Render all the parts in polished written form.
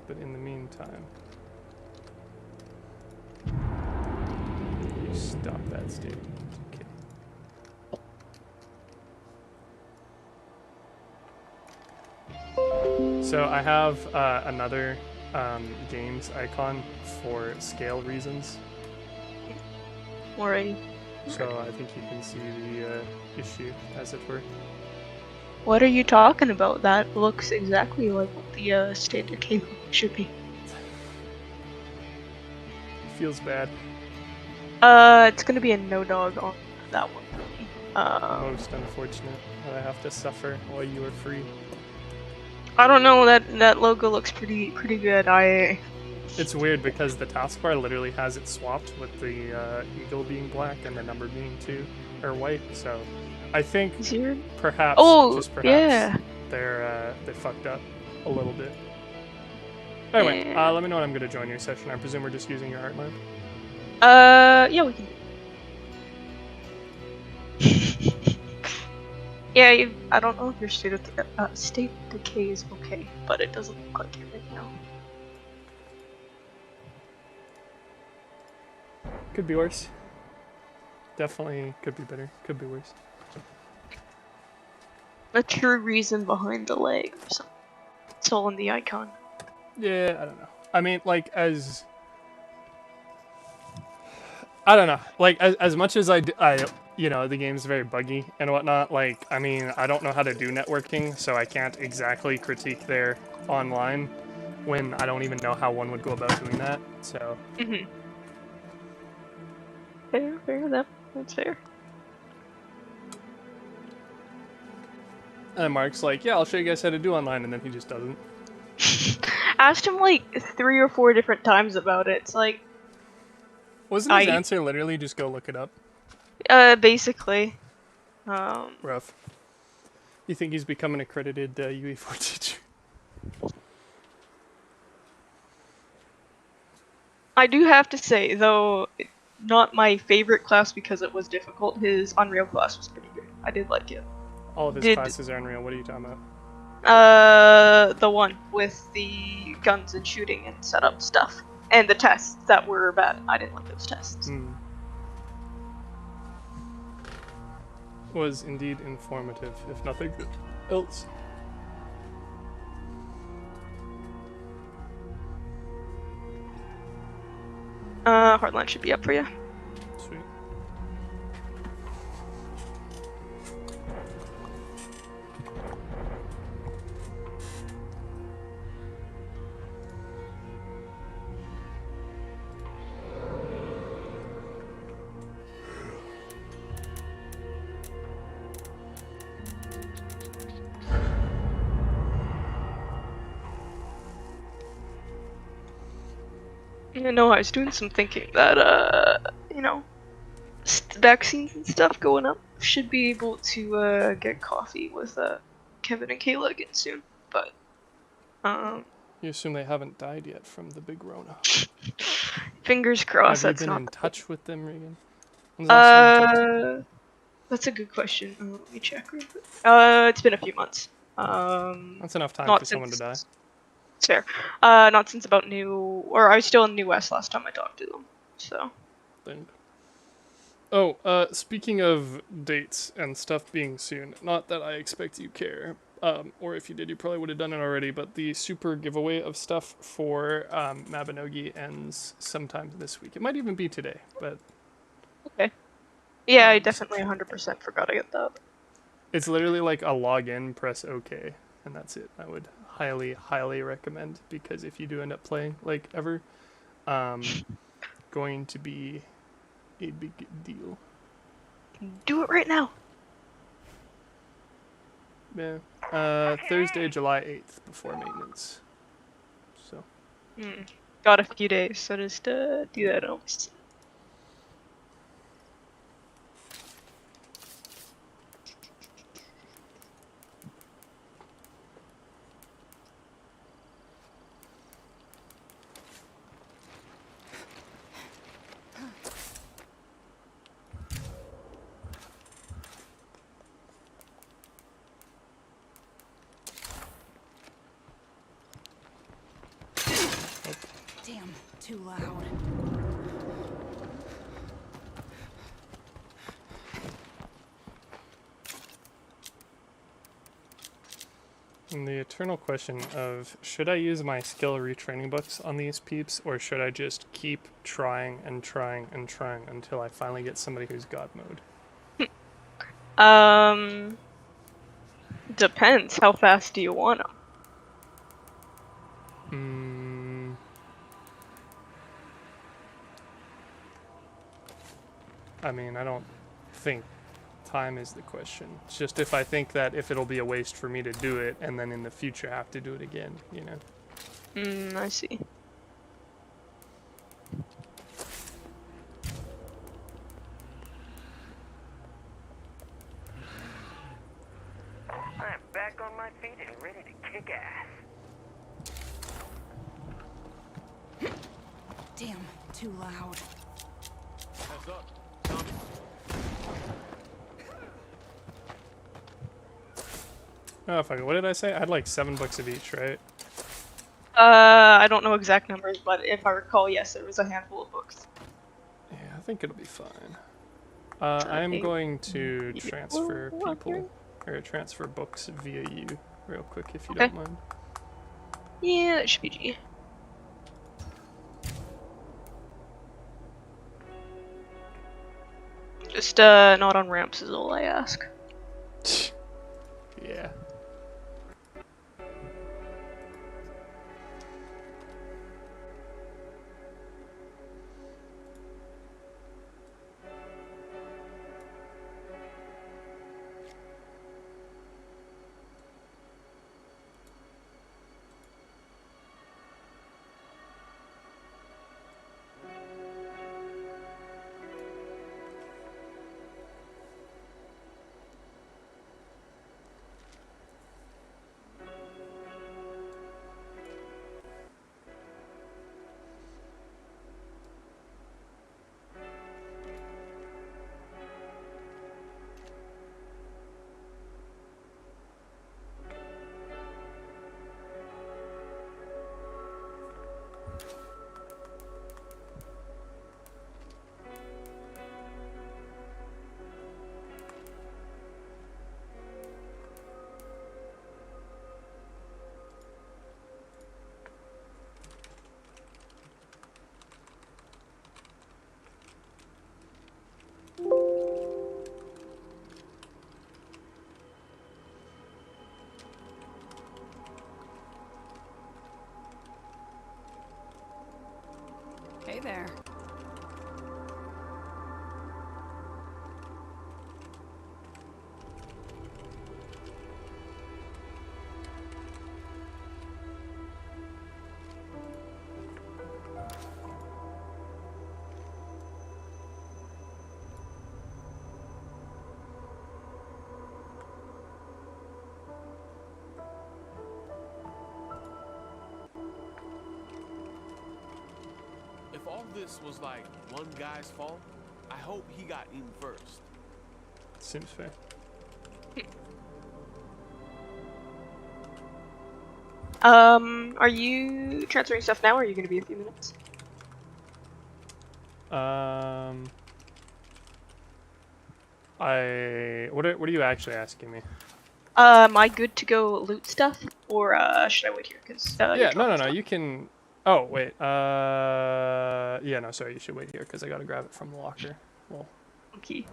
but in the meantime, you stop that statement. Okay. So I have another games icon for scale reasons. Alrighty. So I think you can see the issue, as it were. What are you talking about? That looks exactly like what the state decay should be. Feels bad. It's gonna be a no dog on that one. Most unfortunate that I have to suffer while you are free. I don't know, that logo looks pretty good. It's weird because the taskbar literally has it swapped with the eagle being black and the number being 2 or white. So I think perhaps, just perhaps, yeah. they fucked up a little bit. Anyway, let me know when I'm gonna join your session. I presume we're just using your Heartland. Yeah, we can. Yeah, I don't know if your state decay is okay, but it doesn't look like it right now. Could be worse. Definitely could be better. Could be worse. A true reason behind the lag or something. It's all in the icon. Yeah, I don't know. I mean, like, I don't know. Like, as much as I, you know, the game's very buggy and whatnot, like, I mean, I don't know how to do networking, so I can't exactly critique their online when I don't even know how one would go about doing that, so. Mm-hmm. Fair enough. That's fair. And Mark's like, yeah, I'll show you guys how to do online, and then he just doesn't. Asked him like 3 or 4 different times about it. It's like... Wasn't his answer literally just go look it up? Basically. Rough. You think he's become an accredited UE4 teacher? I do have to say, though, not my favorite class because it was difficult, his Unreal class was pretty good. I did like it. All of his classes are Unreal. What are you talking about? The one with the guns and shooting and setup stuff. And the tests that were bad. I didn't like those tests. Was indeed informative, if nothing else. Heartland should be up for you. Sweet. No, I was doing some thinking that, you know, vaccines and stuff going up. Should be able to, get coffee with, Kevin and Kayla again soon, but, You assume they haven't died yet from the big Rona. Fingers crossed. Have you been in touch with them, Regan? That's a good question. Let me check real quick. It's been a few months. That's enough time for someone to die. It's fair. Not since about I was still in New West last time I talked to them, so. Oh, speaking of dates and stuff being soon, not that I expect you care, or if you did, you probably would have done it already, but the super giveaway of stuff for Mabinogi ends sometime this week. It might even be today, but... Okay. Yeah, I definitely 100% forgot to get that. It's literally like a login, press OK, and that's it. I would highly recommend, because if you do end up playing, like, ever, going to be a big deal. Do it right now. Yeah. Thursday, July 8th, before maintenance. So. Got a few days, so just do that almost. Damn, too loud. And the eternal question of, should I use my skill retraining books on these peeps, or should I just keep trying and trying and trying until I finally get somebody who's God mode? Depends. How fast do you want them? I mean, I don't think time is the question. It's just if I think that if it'll be a waste for me to do it, and then in the future have to do it again, you know? I see. I'm back on my feet and ready to kick ass. Damn, too loud. Heads up. Tommy. Oh, fuck it. What did I say? I had like 7 books of each, right? I don't know exact numbers, but if I recall, yes, there was a handful of books. Yeah, I think it'll be fine. I'm going to transfer people, or transfer books via you real quick if you don't mind. Yeah, that should be G. Just, not on ramps is all I ask. Yeah. Hey there. If all this was like one guy's fault, I hope he got in first. Seems fair. Are you transferring stuff now, or are you gonna be a few minutes? What are you actually asking me? Am I good to go loot stuff, or should I wait here? Cause Yeah, no, you can. Oh wait, yeah, no, sorry, you should wait here because I gotta grab it from the locker. Well, Okay.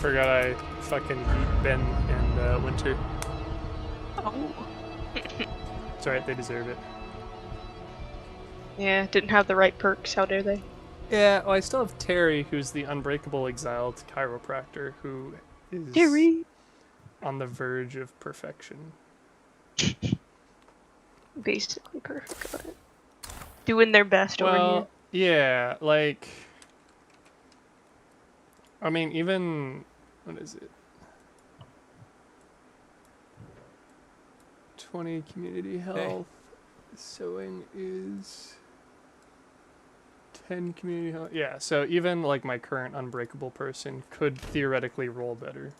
forgot I fucking beat Ben and Winter. Oh. It's alright, they deserve it. Yeah, didn't have the right perks. How dare they? Yeah, well, I still have Terry, who's the unbreakable exiled chiropractor, who is Terry. on the verge of perfection. Basically perfect about it. Doing their best over here. Well, yeah, like, I mean, even, what is it? 20 community health. Sewing is 10 community health. Yeah, so even like my current unbreakable person could theoretically roll better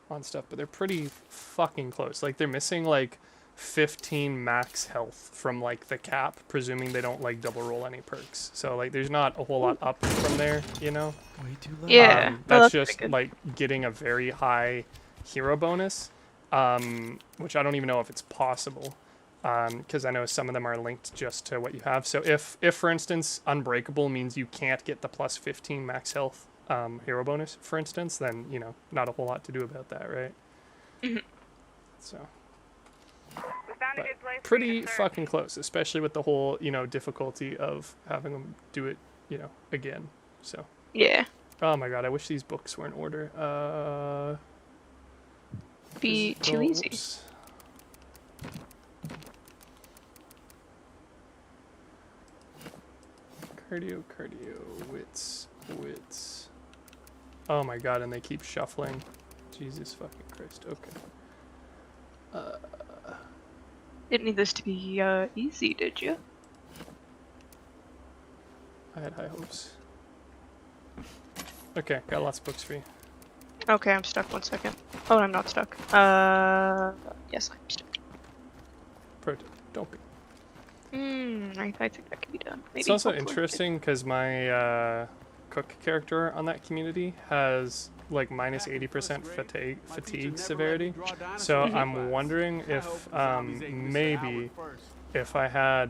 on stuff, but they're pretty fucking close. Like they're missing like 15 max health from like the cap, presuming they don't like double roll any perks. So like there's not a whole lot up from there, you know? Way too low. Yeah. No, That's pretty just good. like getting a very high hero bonus, which I don't even know if it's possible, because I know some of them are linked just to what you have. So if for instance unbreakable means you can't get the plus 15 max health hero bonus, for instance, then you know not a whole lot to do about that, right? Mhm. So We found a but good place for you pretty to search. fucking close, especially with the whole difficulty of having them do it again. So Yeah. oh my god, I wish these books were in order. Be too easy. Whoops. Cardio, wits. Oh my god, and they keep shuffling. Jesus fucking Christ. Okay. Didn't need this to be easy, did you? I had high hopes. Okay, got lots of books for you. Okay, I'm stuck. 1 second. Oh, I'm not stuck. Yes, I'm stuck. Pro tip, don't be. I think that can be done. Maybe. It's also hopefully. interesting because my cook character on that community has like minus 80% fatigue severity. So I'm wondering if maybe if I had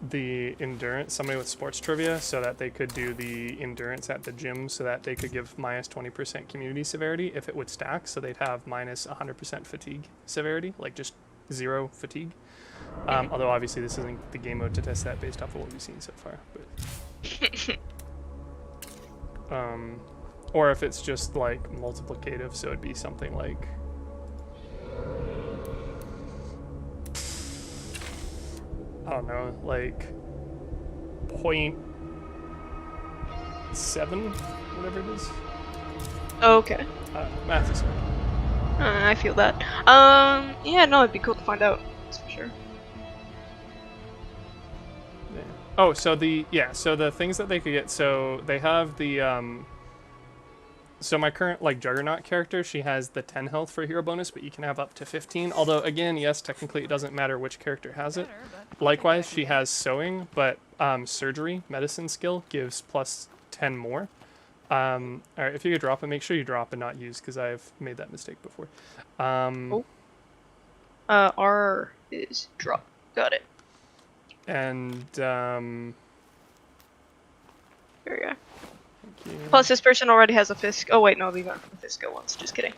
the endurance, somebody with sports trivia, so that they could do the endurance at the gym, so that they could give minus 20% community severity if it would stack, so they'd have minus 100% fatigue severity, like just 0 fatigue. Although obviously this isn't the game mode to test that based off of what we've seen so far, but or if it's just like multiplicative, so it'd be something like I don't know, like 0.7, whatever it is. Okay. Math is I feel that. Yeah, no, it'd be cool to find out. That's for sure. yeah. Oh, so the things that they could get. So they have the So my current like Juggernaut character, she has the 10 health for hero bonus, but you can have up to 15. Although again, yes, technically it doesn't matter which character has it. Likewise, she has sewing, but surgery medicine skill gives plus 10 more. All right, if you could drop it, make sure you drop and not use, because I've made that mistake before. R is drop. Got it. And There we go. thank you. Plus, this person already has a Fisk. Oh wait, no, we got from the Fisco once. Just kidding.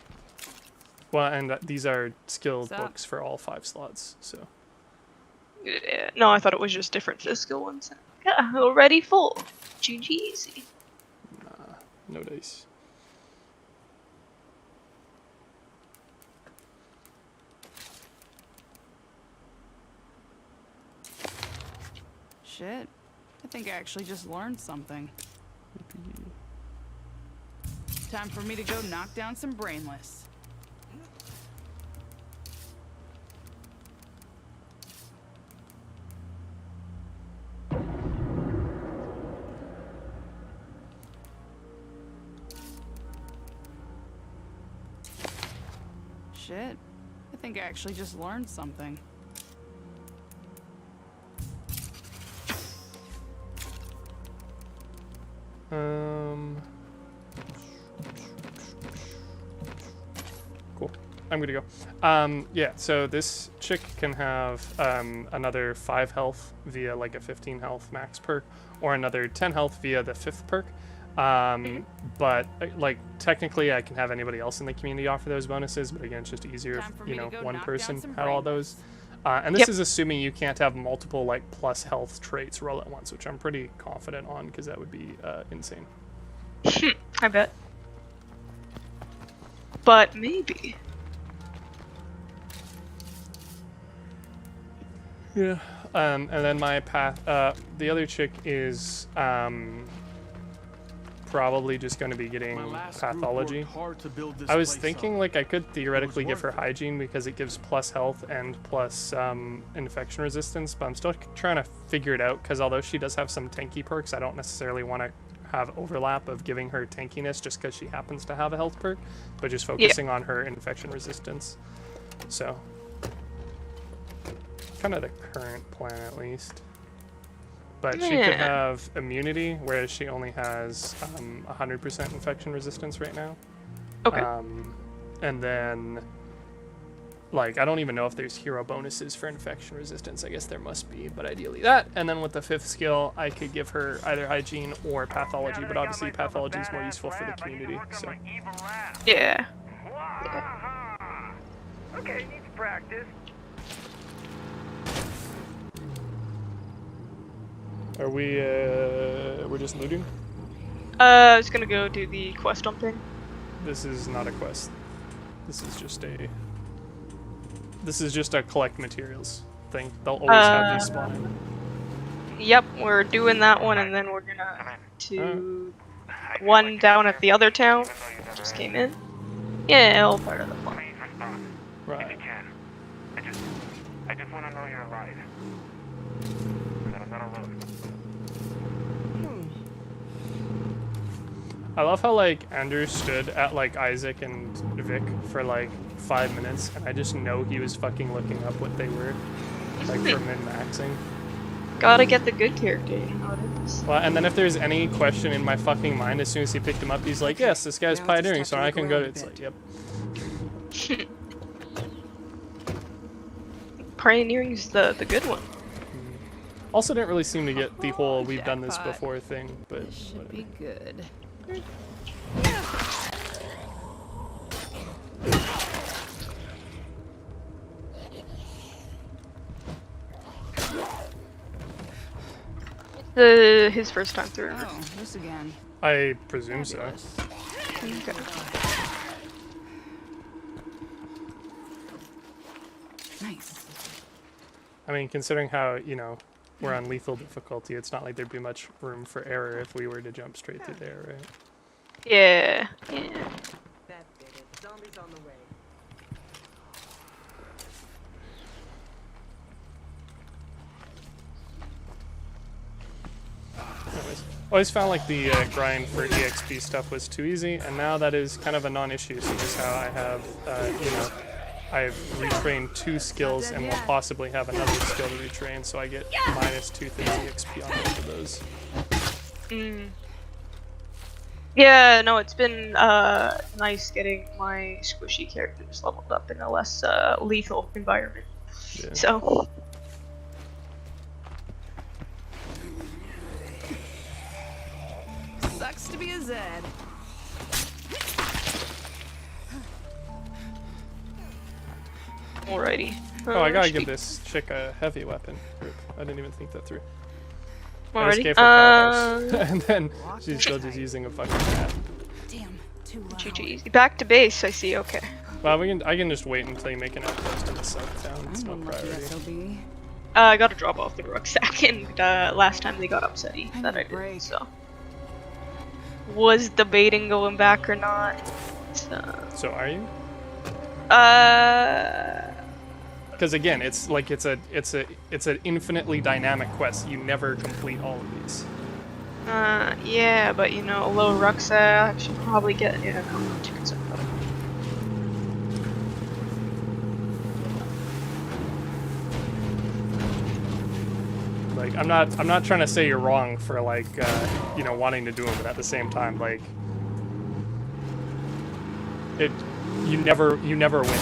Well, and these are skilled What's up? books for all 5 slots, so. Yeah, no, I thought it was just different Fisco ones. Yeah, already full. GG easy. Nah, no dice. Shit. I think I actually just learned something. Time for me to go knock down some brainless. Shit. I think I actually just learned something. Cool. I'm good to go. Yeah, so this chick can have another 5 health via like a 15 health max perk, or another 10 health via the 5th perk. But like technically I can have anybody else in the community offer those bonuses, but again, it's just easier Time for if, me to go one knock person down some had all those. And this Yep. is assuming you can't have multiple like plus health traits roll at once, which I'm pretty confident on, because that would be insane. I bet. But maybe. Yeah. And then my path, the other chick is probably just going to be getting My last group pathology. worked hard to build this I was place thinking up. like I could theoretically give her worth it. hygiene because it gives plus health and plus infection resistance, but I'm still trying to figure it out because although she does have some tanky perks, I don't necessarily want to have overlap of giving her tankiness just because she happens to have a health perk, but just focusing on her infection resistance. So, kind of the current plan at least. But she could have immunity, whereas she only has 100% infection resistance right now. Okay. And then, like, I don't even know if there's hero bonuses for infection resistance. I guess there must be, but ideally that. And then with the 5th skill, I could give her either hygiene or pathology, but obviously pathology is more useful for the community. So. Yeah. Okay, needs practice. Are we? We're just looting. I was gonna go do the quest thing. This is not a quest. This is just a collect materials thing. They'll always have these spawning. Yep, we're doing that one, and then we're gonna to one down at the other town. Just came in. Yeah, all part of the plan. Please respond. Right. If you can. I just want to know you're alive. That I'm not alone. I love how like Andrew stood at like Isaac and Vic for like 5 minutes, and I just know he was fucking looking up what they were, like for min-maxing. Gotta get the good character, you know what it is. Well, and then if there's any question in my fucking mind, as soon as he picked him up, he's like, "Yes, this guy's Now just pioneering, have so to I look can go to." around a It's like, bit. yep. Pioneering's the good one. Also, didn't really seem to get the whole "we've done this Jackpot. before" thing, but This should whatever. be good. His first time through. Oh, this again. I presume so. Fabulous. Okay. Nice. I mean, considering how, you know, we're on lethal difficulty, it's not like there'd be much room for error if we were to jump straight through there, right? Yeah. Yeah. That did it. Zombies on the way. Anyways, always found like the grind for EXP stuff was too easy, and now that is kind of a non-issue, seeing as how I have, you know, I've retrained 2 skills and will possibly have another skill to retrain, so I get minus 250 XP on both of those. Yeah, no, it's been nice getting my squishy characters leveled up in a less lethal environment. Yeah. So. Sucks to be a Zed. Alrighty. Oh, I gotta should give be- this chick a heavy weapon group. I didn't even think that through. I Alrighty. just gave her powerhouse, and then she's still just using a fucking cat. Damn, too loud. GG. Back to base, I see, okay. Well, I can just wait until you make an outpost in the south town. It's no I'm lucky priority. SOB. I gotta drop off the rucksack, and last time they got upsetty I that need I a did, break. so. Was debating going back or not. So. So are you? Because again, it's like it's an infinitely dynamic quest. You never complete all of these. Yeah, but you know, a low rucksack should probably get, yeah, no, I'm not too concerned about it. Like I'm not trying to say you're wrong for like you know, wanting to do them, but at the same time, like you never win.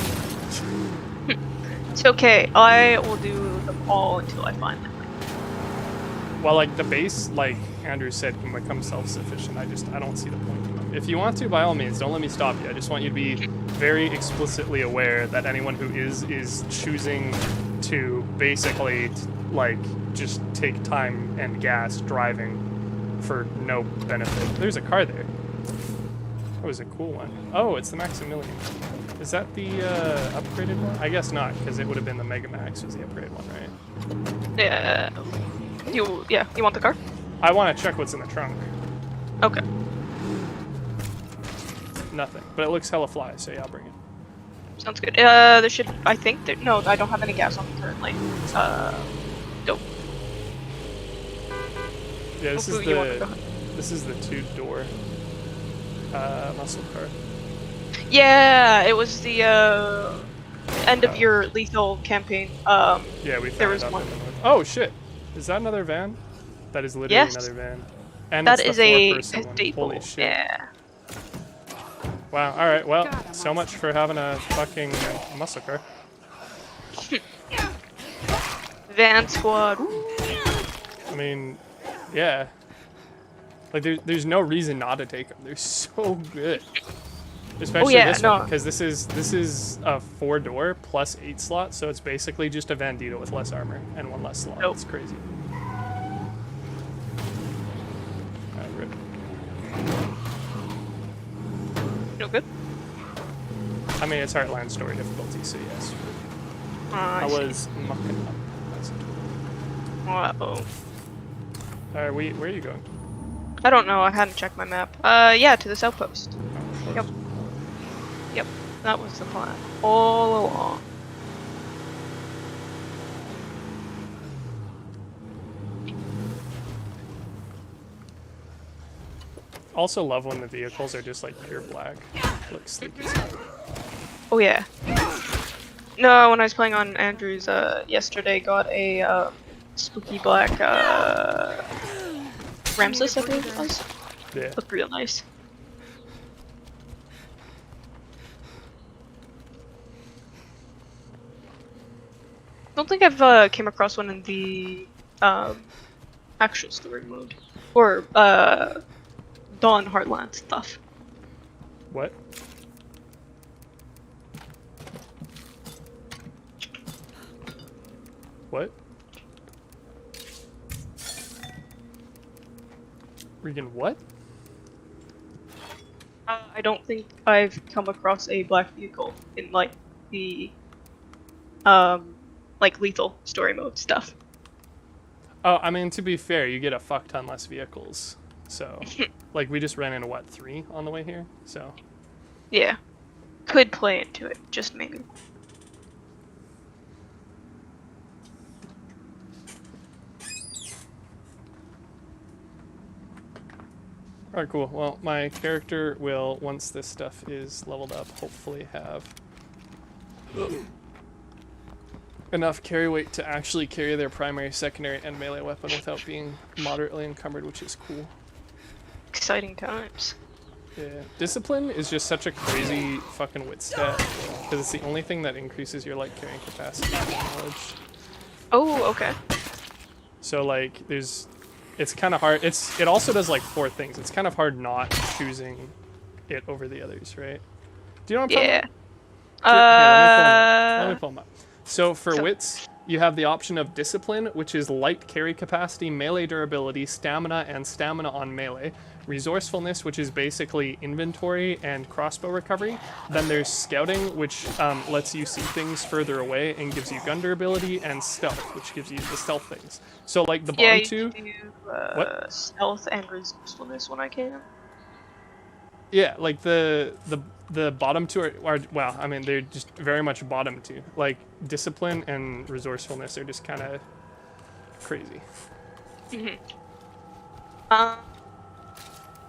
It's okay, I will do them all until I find them. Well, like the base, like Andrew said, can become self-sufficient. I don't see the point in them. If you want to, by all means, don't let me stop you. I just want you to be very explicitly aware that anyone who is choosing to basically like just take time and gas driving for no benefit. There's a car there. That was a cool one. Oh, it's the Maximilian. Is that the upgraded one? I guess not, because it would have been the Mega Max was the upgraded one, right? Yeah, you want the car? I want to check what's in the trunk. Okay. Nothing. But it looks hella fly, so yeah, I'll bring it. Sounds good. There should, I think that, no, I don't have any gas on me currently. Dope. Yeah, this Hopefully you want to go. this is the 2-door muscle car. Yeah, it was the end of your lethal campaign. Yeah, we found there was it up one. in the north. Oh shit! Is that another van? That is literally Yes. another van. And That it's is the a 4-person one. staple. Holy shit. Yeah. Wow, alright, well, Got 'em, so much for having a fucking muscle car. Van squad. I mean, yeah. Like, there's no reason not to take them. They're so good. Especially yeah, this no. one, because this is a 4-door plus 8 slot, so it's basically just a Vandita with less armor and 1 less slot. Nope. It's crazy. Alright, rip. No good. I mean, it's Heartland story difficulty, so yes. I I see. was mucking up. That's Uh-oh. Alright, where are you going? I don't know, I hadn't checked my map. Yeah, to this outpost. Oh, Yep. Yep, that was the plan. All along. Also love when the vehicles are just like pure black. Looks sleek as hell. Oh yeah. No, when I was playing on Andrew's yesterday, got a spooky black Ramses, I believe it was. Yeah. Looked real nice. Don't think I've came across one in the actual story mode or Dawn Heartland stuff. What? What? Regan, what? I don't think I've come across a black vehicle in like the like lethal story mode stuff. Oh, I mean, to be fair, you get a fuck ton less vehicles. So, like, we just ran into, what, 3 on the way here? So, Yeah. Could play into it, just maybe. alright, cool. Well, my character will, once this stuff is leveled up, hopefully have enough carry weight to actually carry their primary, secondary, and melee weapon without being moderately encumbered, which is cool. Exciting times. Yeah. Discipline is just such a crazy fucking wit stat, because it's the only thing that increases your, like, carrying capacity and knowledge. Oh, okay. So, like, it's kind of hard. It also does, like, 4 things. It's kind of hard not choosing it over the others, right? Do you know what I'm talking Yeah. about? Let me pull them up. So for wits, you have the option of discipline, which is light carry capacity, melee durability, stamina, and stamina on melee. Resourcefulness, which is basically inventory and crossbow recovery. Then there's scouting, which lets you see things further away and gives you gun durability, and stealth, which gives you the stealth things. So like the Yeah, bottom you two, do what? stealth and resourcefulness when I can. Yeah, like the bottom two are well, I mean, they're just very much bottom two. Like discipline and resourcefulness are just kind of crazy.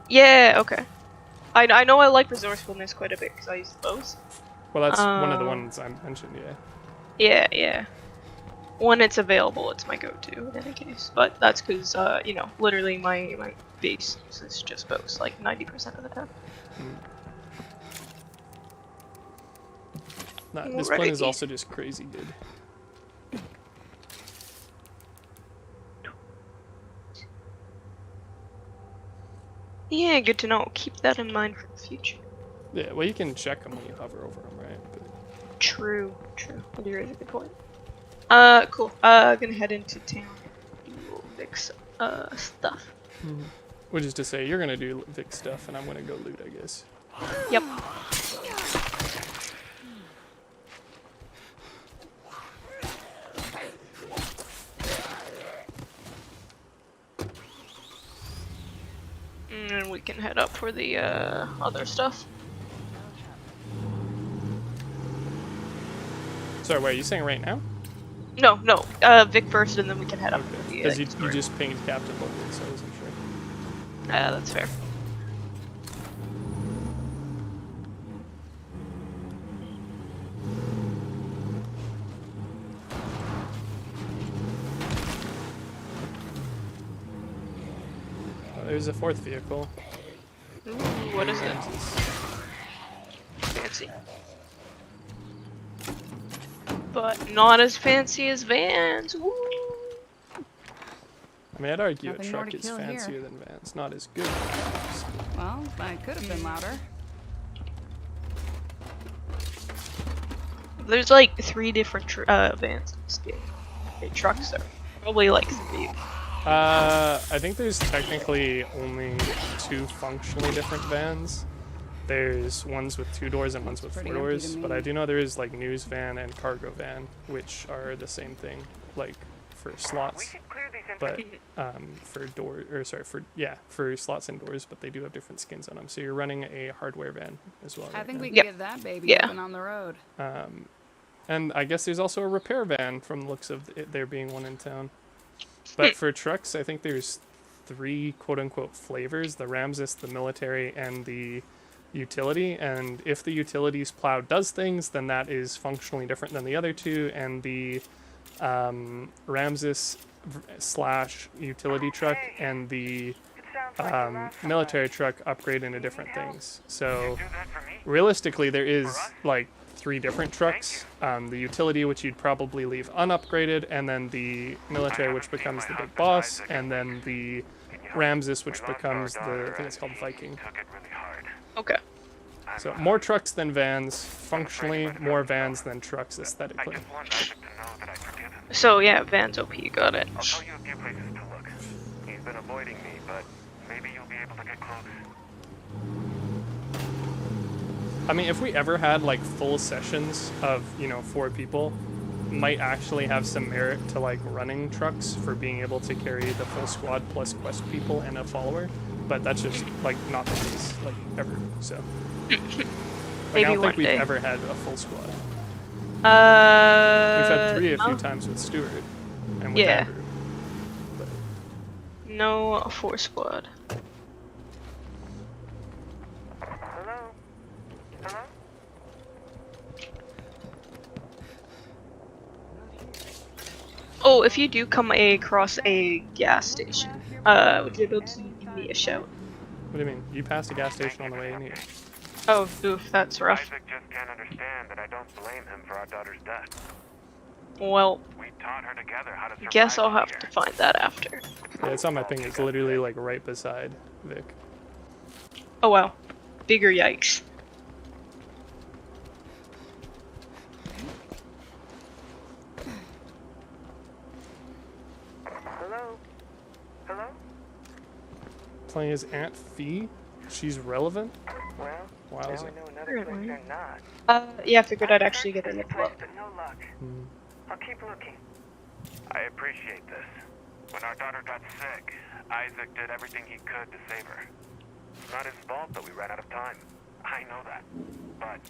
Yeah, okay. I know I like resourcefulness quite a bit because I use both. Well, that's one of the ones I mentioned, yeah. Yeah, yeah. When it's available, it's my go-to in any case. But that's because, you know, literally my base is just both, like 90% of the time. Nah, discipline is also just crazy good. Yeah, good to know. Keep that in mind for the future. Yeah, well, you can check them when you hover over them, right? But... True, true. I do raise a good point. Cool. Gonna head into town and do Vic's stuff. Which is to say, you're gonna do Vic stuff, and I'm gonna go loot, I guess. Yep. And we can head up for the other stuff. Sorry, what are you saying right now? No, no. Vic first, and then we can head up. Because you just pinged Captain Logan, so I wasn't sure. That's fair. Oh, there's a fourth vehicle. Ooh, what is it? Fancy. But not as fancy as Vans. Woo! I mean, I'd argue Nothing a more truck to is kill here. fancier than Vans, not as good as Vans. Well, I could have been louder. There's like 3 different Vans in this game. Okay, trucks are probably like 3. I think there's technically only 2 functionally different vans. There's ones with 2 doors and ones with 4 pretty empty doors, to but me. I do know there is like news van and cargo van, which are the same thing, like for We slots, should clear these but entrances. for slots and doors, but they do have different skins on them. So you're running a hardware van as well. I right think now. we can Yep. get that baby Yeah. up and on the road. And I guess there's also a repair van from the looks of it, there being one in town. But for trucks, I think there's 3 quote-unquote flavors: the Ramses, the military, and the utility. And if the utility's plow does things, then that is functionally different than the other 2. And the Ramses / utility truck and the It sounds like you lost military truck upgrade into different things. So Do that for me? realistically, there is like 3 different trucks. The utility, which you'd probably leave unupgraded, and then the military, which becomes the big boss, and then the Ramses, which becomes the, I think it's called Viking. Took it really hard. Okay. So more trucks than vans, functionally, more vans than trucks I aesthetically. just want Isaac to know that I forgive him. So yeah, Vans OP, got it. I'll tell you a few places to look. He's been avoiding me, but maybe you'll be able to get close. I mean, if we ever had like full sessions of, 4 people, might actually have some merit to like running trucks for being able to carry the full squad plus quest people and a follower, but that's just like not the case like ever. So like, I Maybe don't one think we've day. ever had a full squad. We've had 3 a few no. times with Stuart and with Yeah. Andrew. But No 4 squad. Hello? Hello? Oh, if you do come across a gas station, would you be able to give me a shout? what do you mean? You passed a gas station on the way in here. Oh, oof, that's rough. Isaac just can't understand that I don't blame him for our daughter's death. Well, We taught her together how to survive guess I'll have here. to find that after. Yeah, it's on my thing. It's literally like right beside Vic. Oh wow. Bigger yikes. Hello? Hello? Playing as Aunt Fee. She's relevant. Well, Wow, now is we it? know another place you're not. Yeah, I figured I'd actually get Searched in the any place, club. but no luck. Hmm. I'll keep looking. I appreciate this. When our daughter got sick, Isaac did everything he could to save her. It's not his fault that we ran out of time. I know that. But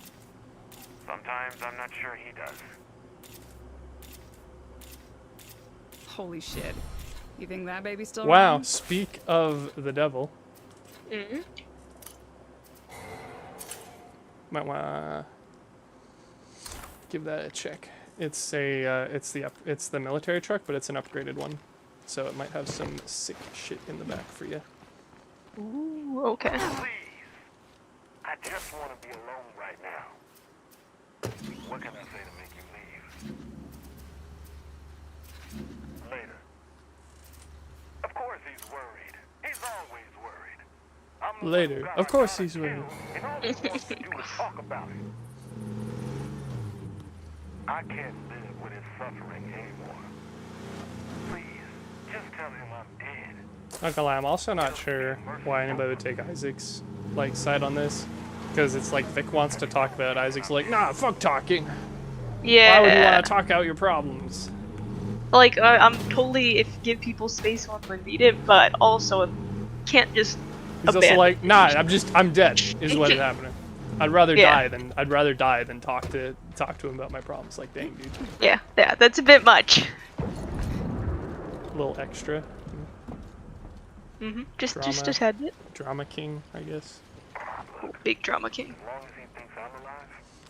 sometimes I'm not sure he does. Holy shit. You think that baby's still Wow, around? speak of the devil. Mm-hmm. Might wanna give that a check. It's it's the military truck, but it's an upgraded one, so it might have some sick shit in the back for you. Ooh, okay. Please! I just want to be alone right now. What can I say to make you leave? Later. Of course he's worried. He's always worried. I'm the one Later. who got Of our course daughter he's worried. killed, and all he wants to do is talk about it. I can't live with his suffering anymore. Please, just tell him I'm dead. Not gonna lie, I'm also not sure why anybody would take Isaac's like side on this, because it's like Vic wants to talk about it. Isaac's like, nah, fuck talking. Yeah. Why would you want to talk out your problems? Like, I'm totally if give people space when they need it, but also can't just He's also abandon. like, nah, I'm dead, is what is happening. I'd rather Yeah. die than talk to him about my problems. Like, dang, dude, Yeah, that's a bit much. a little extra. Just Drama. a tad bit. Drama king, I guess. Oh, big drama king. As long as he thinks I'm alive,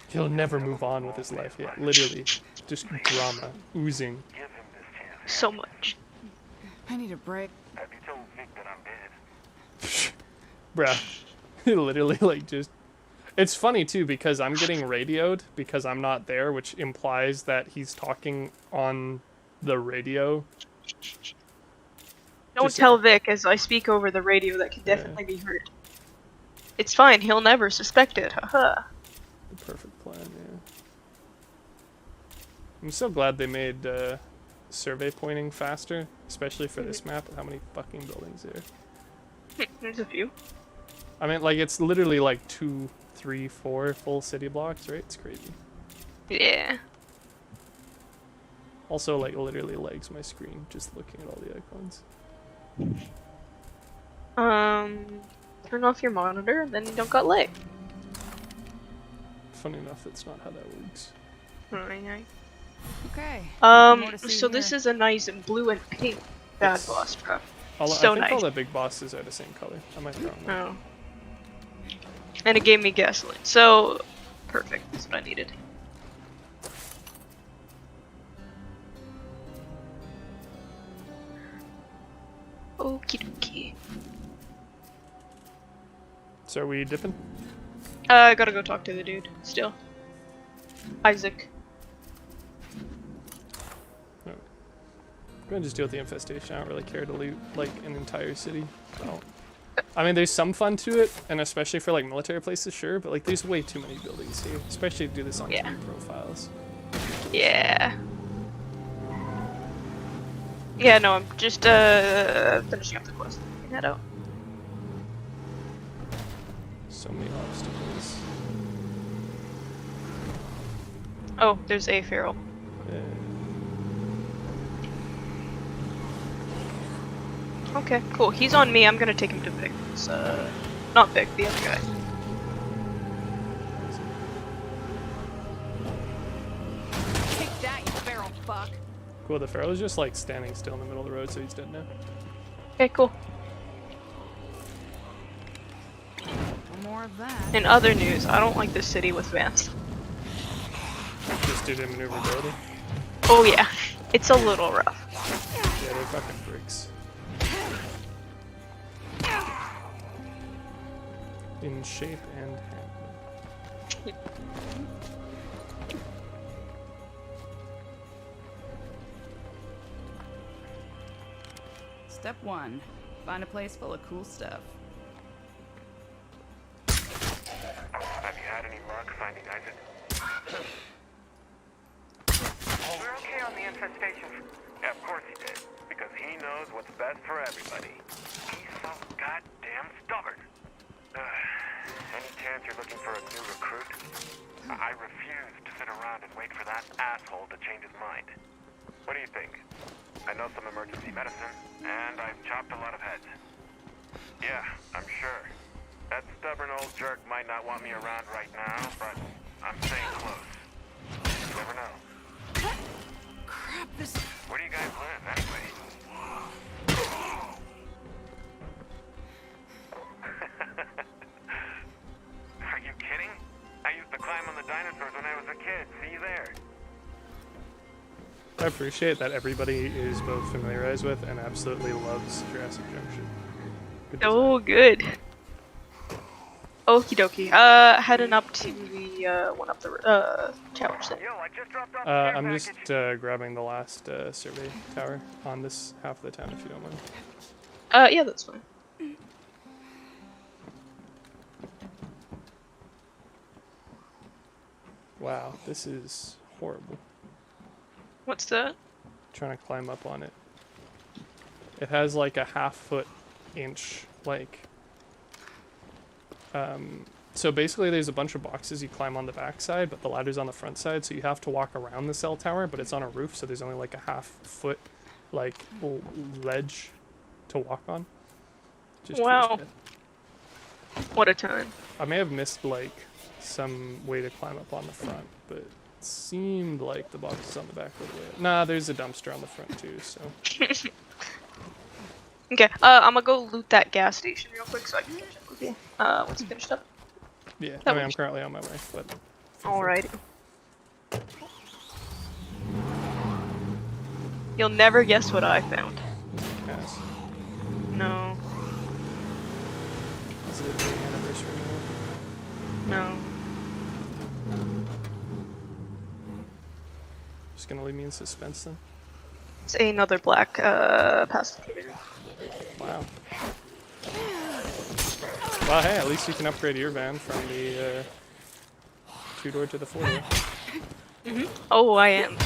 He'll never move on with his life. Yeah, literally, just drama oozing. give him this chance. So much. I need a break. Have you told Vic that I'm dead? Bruh. Literally, like, just... It's funny, too, because I'm getting radioed because I'm not there, which implies that he's talking on the radio. Don't Just- tell Vic as I speak over the radio that can definitely be heard. It's fine, he'll never suspect it, haha. The perfect plan, yeah. I'm so glad they made survey pointing faster, especially for this map with how many fucking buildings there are. There's a few. I mean, like, it's literally like 2, 3, 4 full city blocks, right? It's crazy. Yeah. Also, like, literally lags my screen just looking at all the icons. Turn off your monitor and then you don't got lag. Funny enough, that's not how that works. Right. Okay. more to see So this here. is a nice blue and pink bad Yes. boss truck. I So think all nice. the big bosses are the same color. I might be wrong. Oh. And it gave me gasoline, so perfect. That's what I needed. Okie dokie. So are we dipping? I gotta go talk to the dude still. Isaac. No. I'm gonna just deal with the infestation. I don't really care to loot like an entire city. I mean, there's some fun to it, and especially for like military places, sure. But like, there's way too many buildings here, especially to do this on Yeah. team profiles. Yeah. Yeah, no, I'm just finishing up the quest. Head out. So many obstacles. Oh, there's a feral. Okay, cool. He's on me. I'm gonna take him to Vic. It's, not Vic, the other guy. Take that, you feral fuck. Cool. The pharaoh's just like standing still in the middle of the road, so he's dead now. Okay, cool. More of that. In other news, I don't like this city with vans. Just due to maneuverability. Oh yeah, it's a little rough. Yeah, they're fucking bricks. In shape and handling. Step 1. Find a place full of cool stuff. Have you had any luck finding Isaac? We're okay on the infestation. Yeah, of course he did. Because he knows what's best for everybody. He's so goddamn stubborn. Any chance you're looking for a new recruit? I refuse to sit around and wait for that asshole to change his mind. What do you think? I know some emergency medicine, and I've chopped a lot of heads. Yeah, I'm sure. That stubborn old jerk might not want me around right now, but I'm staying close. You never know. Crap, this... Where do you guys live, anyway? Are you kidding? I used to climb on the dinosaurs when I was a kid. See you there. I appreciate that everybody is both familiarized with and absolutely loves Jurassic Junction. Good design. Oh, good. Okie dokie. Heading up to the one up the challenge thing. Yo, I just dropped off I'm just grabbing the last survey tower on this half of the town, if you don't mind. Yeah, that's fine. Wow, this is horrible. What's that? Trying to climb up on it. It has like a half-foot inch, like... So basically there's a bunch of boxes you climb on the back side, but the ladder's on the front side, so you have to walk around the cell tower, but it's on a roof, so there's only like a half-foot, like, ledge to walk on. Just feels Wow. bad. What a time. I may have missed like some way to climb up on the front, but it seemed like the box is on the back of the way. Nah, there's a dumpster on the front too, so. Okay, I'm gonna go loot that gas station real quick so I can catch up with you. Once you finished up. Yeah, That I mean, I'm works. currently on my way, but. Alright. You'll never guess what I found. Yes. No. Is it the anniversary one? No. Just gonna leave me in suspense then? It's another black passenger. Wow. Well, hey, at least you can upgrade your van from the 2-door to the 4-door. Oh, I am.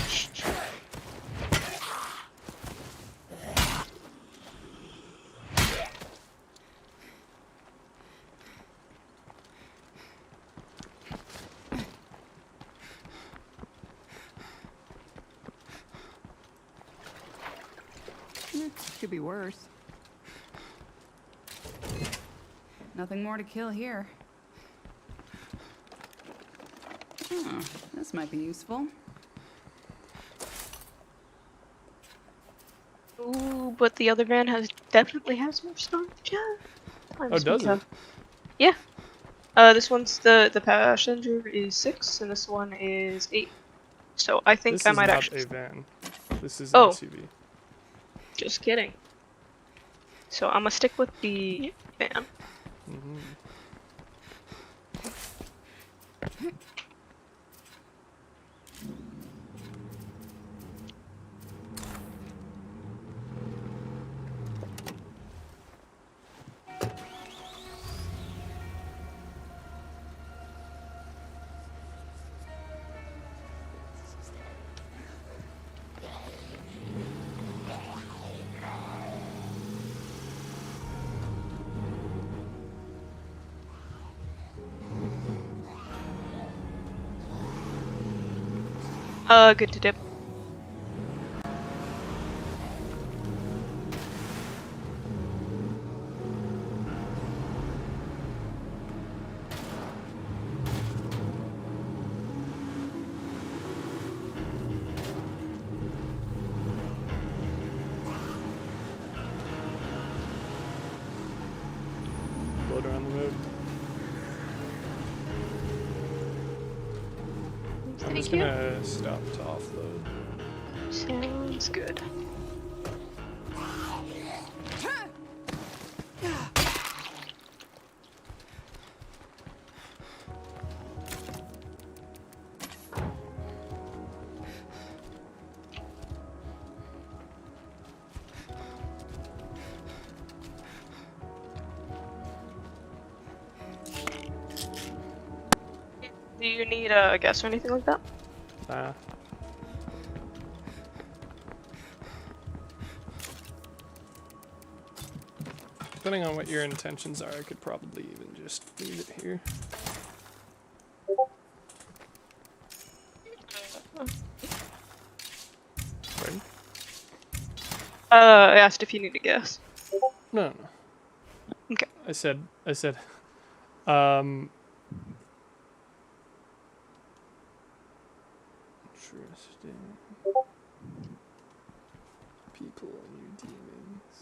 Could be worse. Nothing more to kill here. Oh, this might be useful. Ooh, but the other van definitely has more storage. Yeah. Oh, does it? Yeah. This one's the passenger is 6 and this one is 8. So I think This I is might not actually. a van. This is an Oh. SUV. Just kidding. So I'm gonna stick with the van. Mm-hmm. Good to dip. Load around the road. I'm just gonna stop to offload. Sounds good. Do you need a gas or anything like that? Nah. Depending on what your intentions are, I could probably even just leave it here. Ready? I asked if you need a gas. No. Okay. I said, interesting. People and your demons.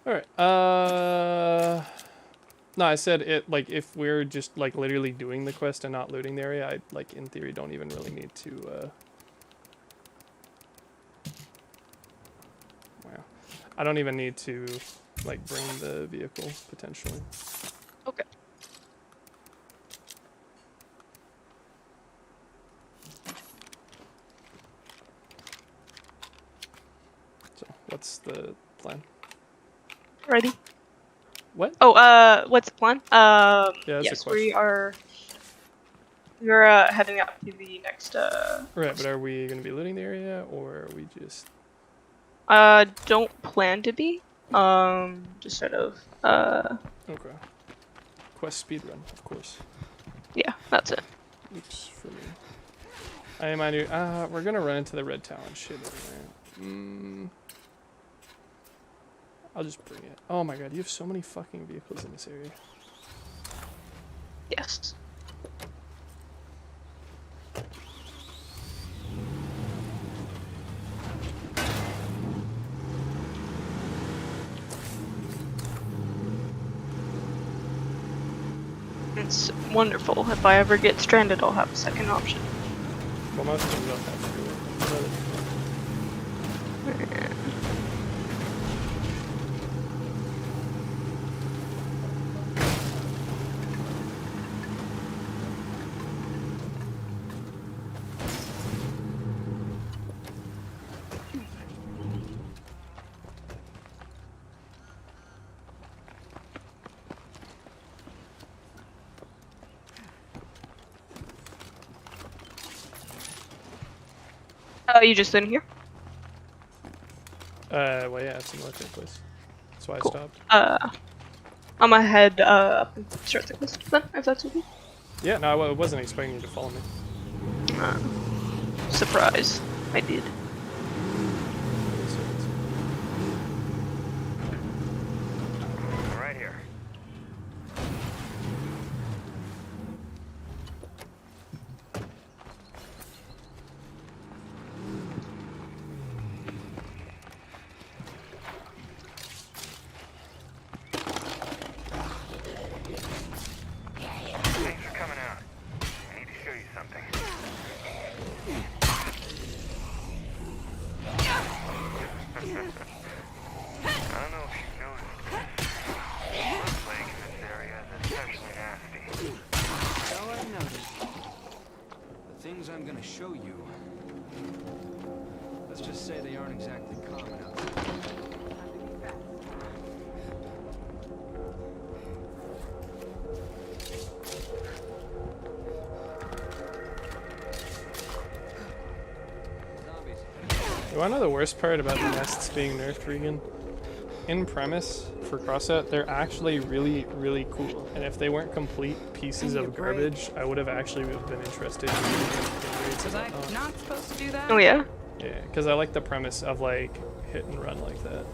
Alright, no, I said it, like, if we're just, like, literally doing the quest and not looting the area, I, like, in theory, don't even really need to, wow. I don't even need to, like, bring the vehicle, potentially. Okay. So, what's the plan? Ready? What? Oh, what's the plan? that's a yes, question. we're heading up to the next, Right, but are we gonna be looting the area, or are we just... don't plan to be. Just sort of, Okay. Quest speedrun, of course. Yeah, that's it. Oops, for me. I might do. We're gonna run into the red talent shit anyway. I'll just bring it. Oh my god, you have so many fucking vehicles in this area. Yes. It's wonderful. If I ever get stranded, I'll have a second option. Well, most of them don't have to do it. You just in here? Well, yeah, it's an electric place. That's why Cool. I stopped. I'm gonna head up and start the quest then, if that's okay. Yeah, no, I wasn't expecting you to follow me. Surprise. I did. Right here. Thanks for coming out. I need to show you something. I don't know if you've noticed, blood plague in this area is especially nasty. So I've noticed. The things I'm gonna show you, let's just say they aren't exactly common out there. You wanna know the worst part about the nests being nerfed, Regan? In premise, for Crossout, they're actually really, really cool. And if they weren't complete pieces of garbage, I would have actually been interested in raids. Was I not supposed to do that? Oh yeah? Yeah, because I like the premise of like hit and run like that.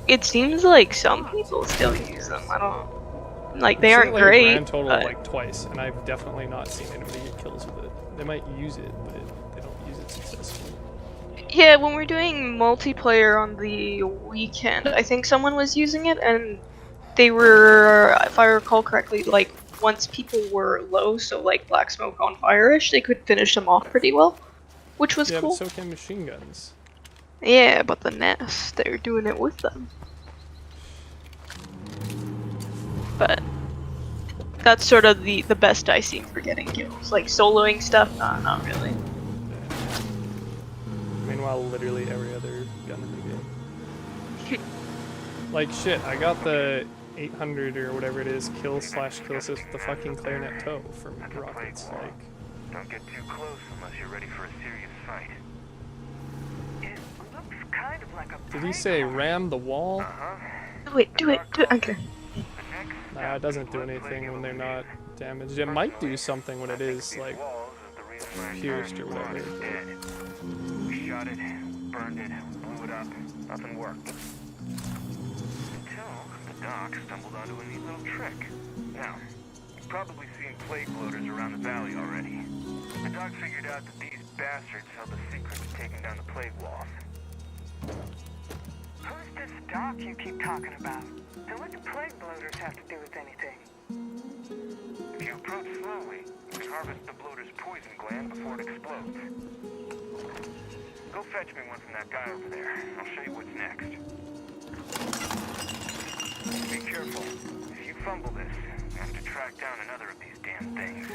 It seems like some people still use them. I don't... Like, they I've aren't seen it, like, great, grand total but... like twice, and I've definitely not seen anybody get kills with it. They might use it, but they don't use it successfully. Yeah, when we're doing multiplayer on the weekend, I think someone was using it, and they were, if I recall correctly, like, once people were low, so like black smoke on fire-ish, they could finish them off pretty well, which was Yeah, cool. but so can machine guns. Yeah, but the nest, they're doing it with them. But that's sort of the best I see for getting kills. Like soloing stuff, not really. Meanwhile, literally every other gun in the game. Like shit, I got the 800 or whatever it is kill assist with the fucking clarinet toe from rockets. Like, Don't get too close unless you're ready for a serious fight. It looks kind of like a did he say ram the wall? Do it, okay. Nah, it doesn't do anything when they're not damaged. It might do something when it is like pierced or whatever. We shot it, burned it, blew it up. Nothing worked. Until the doc stumbled onto a neat little trick. Now, you've probably seen plague loaders around the valley already. The doc figured out that these bastards held the secret to taking down the plague wall. Who's this doc you keep talking about? And what do plague bloaters have to do with anything? If you approach slowly, you can harvest the bloater's poison gland before it explodes. Go fetch me one from that guy over there. I'll show you what's next. Be careful. If you fumble this, you have to track down another of these damn things.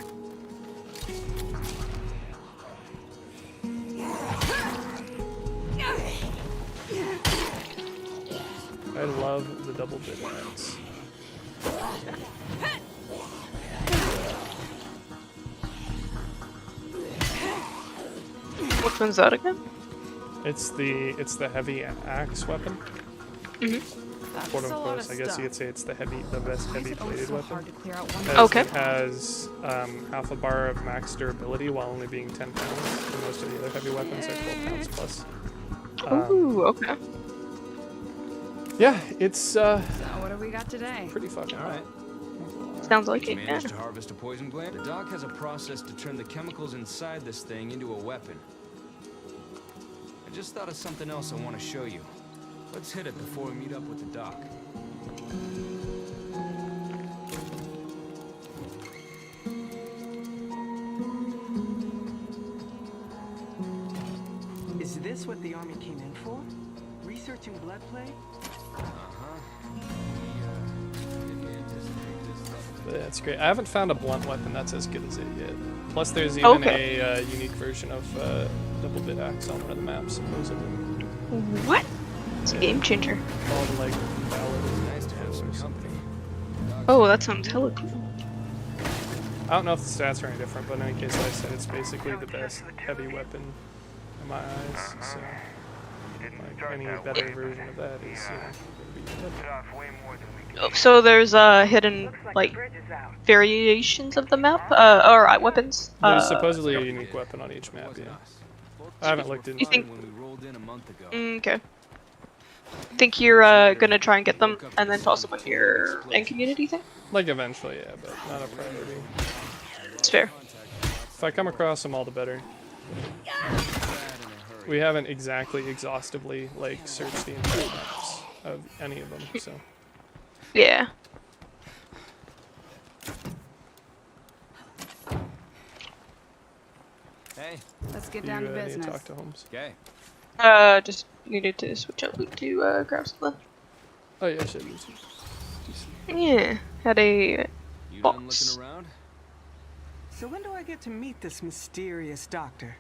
I love the double bit axe. Which one's that again? It's the heavy axe weapon. quote a lot unquote, of I guess you could say it's the best Why is heavy it always bladed so weapon. hard to clear out one As Okay. It has half a bar of max durability while only being 10 pounds. And most of the other heavy weapons are 12 pounds plus. Ooh, okay. Yeah, it's So what do we got today? pretty fucking All right. Sounds like it, yeah. Managed to harvest a poison gland. The doc has a process to turn the chemicals inside this thing into a weapon. I just thought of something else I want to show you. Let's hit it before we meet up with the doc. Is this what the army came in for? Researching blood plague? That's great. I haven't found a blunt weapon that's as good as it yet. Plus, there's even Okay. a unique version of double bit axe on one of the maps, supposedly. What? It's a game changer. Called like Ballad Nice to have some or something. Oh, that sounds hella cool. I don't know if the stats are any different, but in any case, like I said, it's basically the best heavy weapon in my eyes. So, like any better version of that is, you know, gonna be better. Bit off way more than we Oh, so there's hidden like Bridge is out. variations of the map, or weapons. There's supposedly a unique weapon on each map. Wasn't Yeah. us. I haven't looked into You think- it. When we rolled in a month ago. Okay. Think you're gonna try and get them and then toss them on your end community thing? Like eventually, yeah, but not a priority. It's fair. If I come across them, all the better. We haven't exactly exhaustively like searched the entire maps of any of them, so. Yeah. Hey. Let's get Do down you to need to business. talk to Holmes? Okay. Just needed to switch out loot to grab something. Oh yeah, shit. Lucy. Yeah, had a You done box. looking around? So when do I get to meet this mysterious doctor?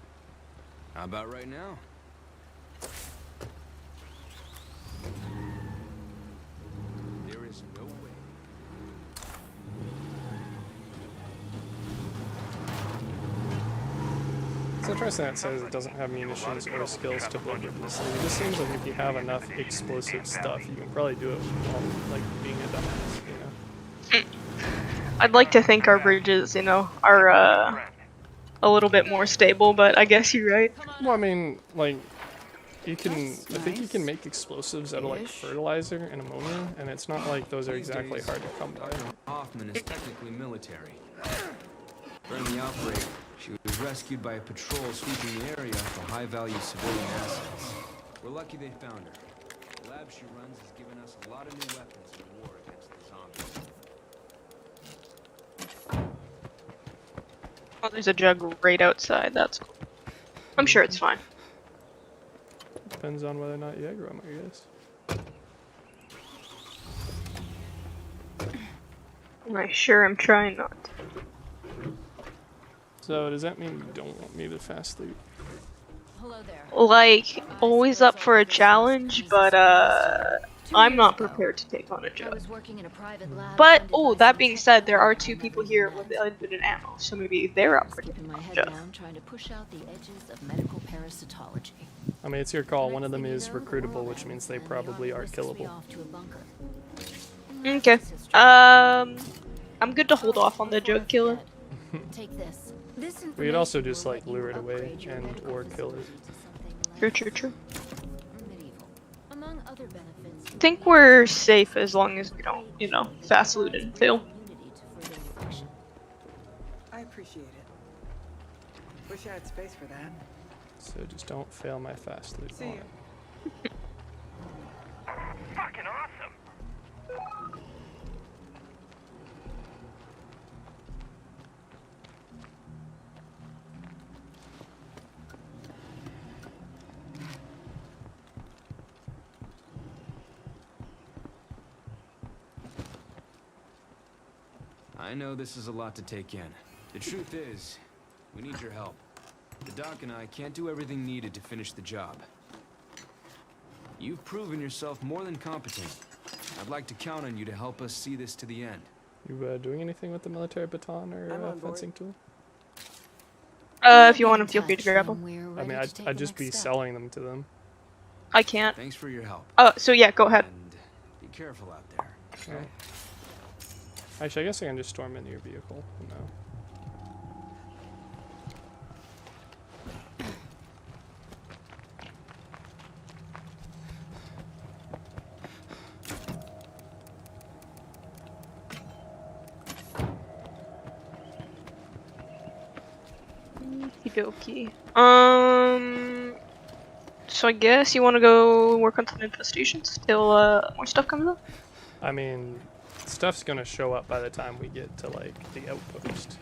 How about right now? There is no way. It's interesting that it says it doesn't have munitions or skills to build weapons. It just seems like if you have enough explosive stuff, you can probably do it while like being a dumbass, you know? I'd like to think our bridges, are a little bit more stable, but I guess you're right. Well, I mean, like, you can, I think you nice. can make explosives out of like Ish. fertilizer and ammonia, and it's not like those are exactly hard to come by. Hoffman is technically military. During the outbreak, she was rescued by a patrol sweeping the area for high-value civilian assets. We're lucky they found her. The lab she runs has given us a lot of new weapons in the war against the zombies. Oh, there's a jug right outside. That's cool. I'm sure it's fine. Depends on whether or not you aggro them, I guess. I sure am trying not to. So does that mean you don't want me to fast loot? Hello there. Like, always up for a challenge, but I'm not prepared to take on a I jug. was working in a private lab. But, funded oh, by that some being tech said, there are company. two people here with infinite ammo, so maybe they're up for Keeping my head jug. down, trying to push out the edges of medical parasitology. I mean, it's your call. One Next of them thing you is know, the recruitable, world which means ends they and the probably army are whisks me killable. off to a bunker. Okay. I'm good to hold off on the jug killer. Take this. This We could also information just will like let you lure it away upgrade your and medical or kill it. facilities to something True, less true, true. medieval. Among other benefits, I think we're safe as long as we don't, fast loot and fail. immunity to further infection. I appreciate it. Wish I had space for that. So just don't fail my fast loot. See on ya. it. fucking awesome. I know this is a lot to take in. The truth is, we need your help. The doc and I can't do everything needed to finish the job. You've proven yourself more than competent. I'd like to count on you to help us see this to the end. You doing anything with the military baton I'm or on board. fencing tool? If you want them, feel free to grab them. I mean, I'd just be selling them to them. I can't. Thanks for your help. So yeah, go ahead. And be careful out there. Right. Actually, I guess I can just storm into your vehicle. No. Okey-dokey. So I guess you want to go work on some infestations till more stuff comes up? I mean, stuff's gonna show up by the time we get to, like, the outpost.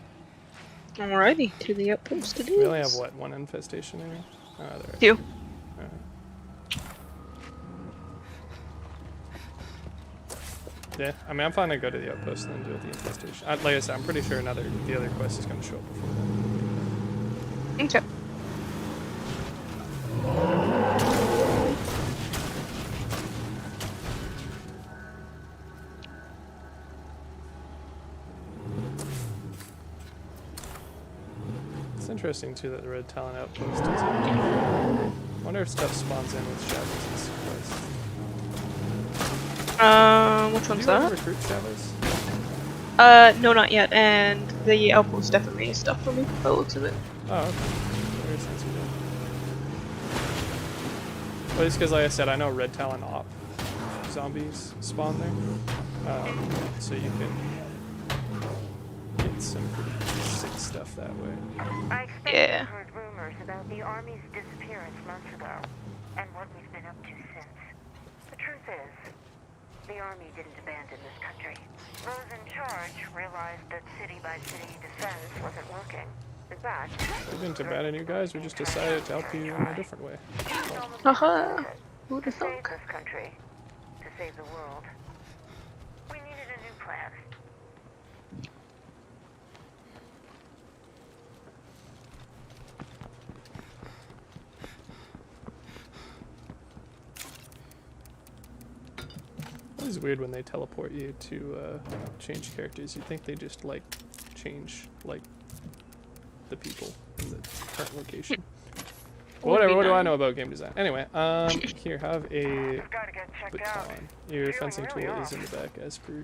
Alrighty, to the outpost it is. We only have, what, one infestation in here? Oh, there. Two. Yeah, I mean, I'm fine to go to the outpost and then deal with the infestation. Like I said, I'm pretty sure the other quest is gonna show up before then. Okay. It's interesting too that the Red Talon outpost is. I wonder if stuff spawns in with Shavas and supplies. Which one's Do you want that? to recruit Shavas? No, not yet. And the outpost definitely is stuff for me, by the looks of it. Oh, okay. Very sensible. Well, it's because, like I said, I know Red Talon op zombies spawn there, so you can get some pretty sick stuff that way. I expect Yeah. you've heard rumors about the Army's disappearance months ago, and what we've been up to since. The truth is, the Army didn't abandon this country. Those in charge realized that city-by-city defense wasn't working. In fact, We didn't abandon you guys, we just decided to help you in a different way. Haha. Who'd to have save thunk? this country, to save the world. We needed a new plan. It is weird when they teleport you to change characters. You'd think they just, like, change, like, the people in the current location. Whatever, what do I know about game design? Anyway, here, have a We've got to get checked out. baton. Your Feeling fencing really tool is off. in the back, as per,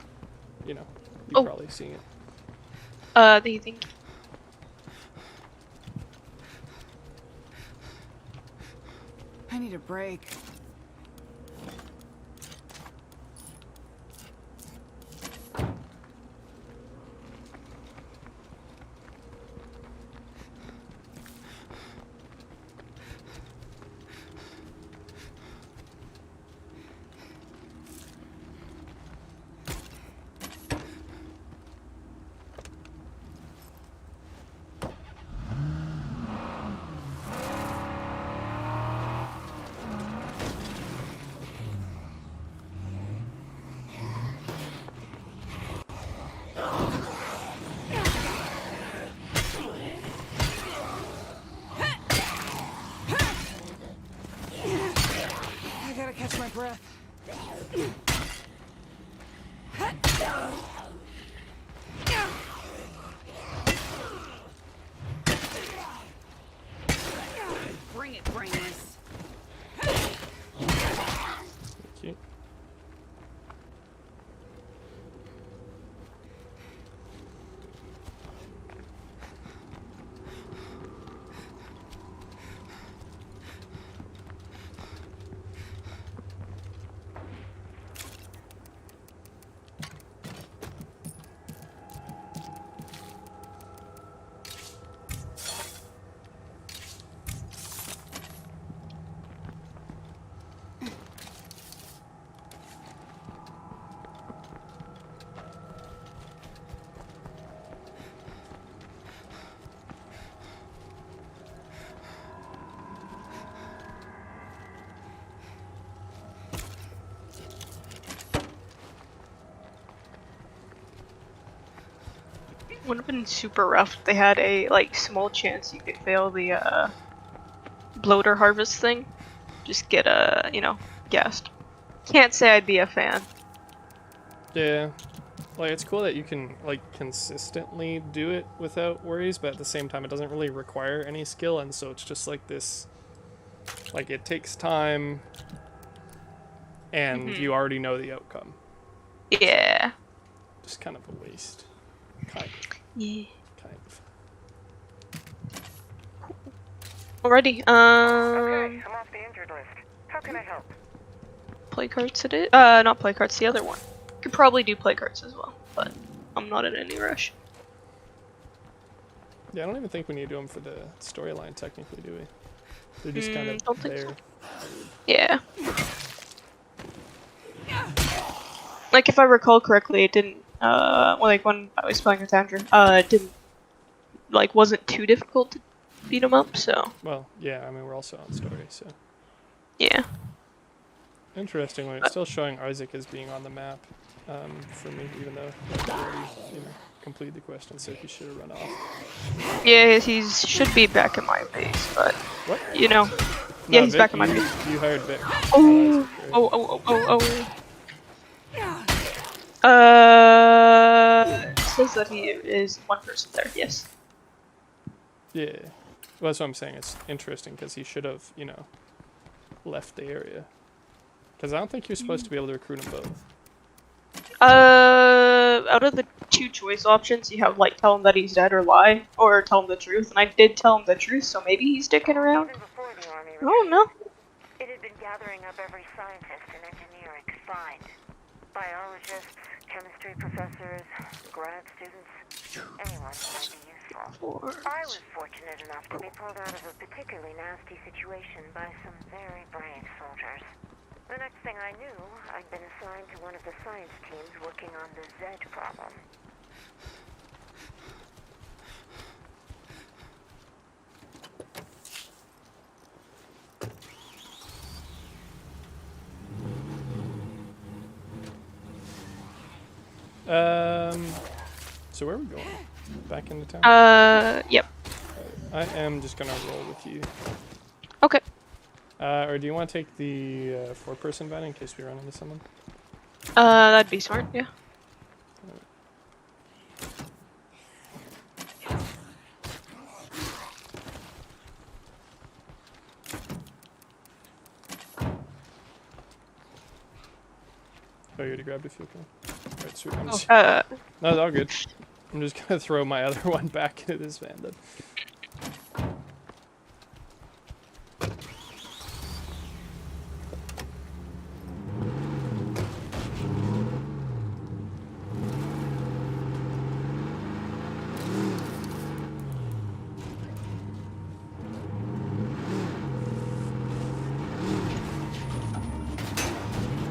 you know, you've Oh. probably seen it. Do you think? I need a break. I gotta catch my breath. Bring it, brainless. Thank you. Would have been super rough if they had a like small chance you could fail the bloater harvest thing. Just get you know, gassed. Can't say I'd be a fan. Yeah. Like, it's cool that you can, like, consistently do it without worries, but at the same time, it doesn't really require any skill, and so it's just like this, like, it takes time, and you already know the outcome. Yeah. Just kind of a waste. Kind of. Yeah. Kind of. Alrighty. Okay, I'm off the injured list. How can I help? Play cards it is. Not play cards. The other one. Could probably do play cards as well, but I'm not in any rush. Yeah, I don't even think we need to do them for the storyline, technically, do we? They're just kind of don't think there. so. Yeah. Like if I recall correctly, it didn't. Like when I was playing with Andrew, it didn't. Like wasn't too difficult to beat him up. So. Well, yeah. I mean, we're also on story, so. Yeah. Interestingly, it's still showing Isaac as being on the map for me, even though I already, completed the question, so he should have run off. Yeah, he should be back in my base, but What? Yeah, No, he's Vic, back in my you, base. you hired Vic. Oh, Isaac, right? It says that he is one person there. Yes. Yeah. Well, that's what I'm saying. It's interesting because he should have, left the area. Because I don't think you're supposed to be able to recruit them both. Out of the two choice options, you have like tell him that he's dead or lie, or tell him the truth. And I did tell him the truth, so maybe he's sticking around. Even before the Army I don't know. it had been gathering up every scientist and engineer it could find. Biologists, chemistry professors, grad students, anyone who might be useful. I was fortunate enough to be pulled out of a particularly nasty situation by some very brave soldiers. The next thing I knew, I'd been assigned to one of the science teams working on the Z problem. So where are we going? Back into town? Yep. I am just gonna roll with you. Okay. Or do you want to take the 4-person van in case we run into someone? That'd be smart, yeah. Oh, you already grabbed a fuel can? Alright, sweet. I'm just, Oh, no, it's all good. I'm just gonna throw my other one back into this van then.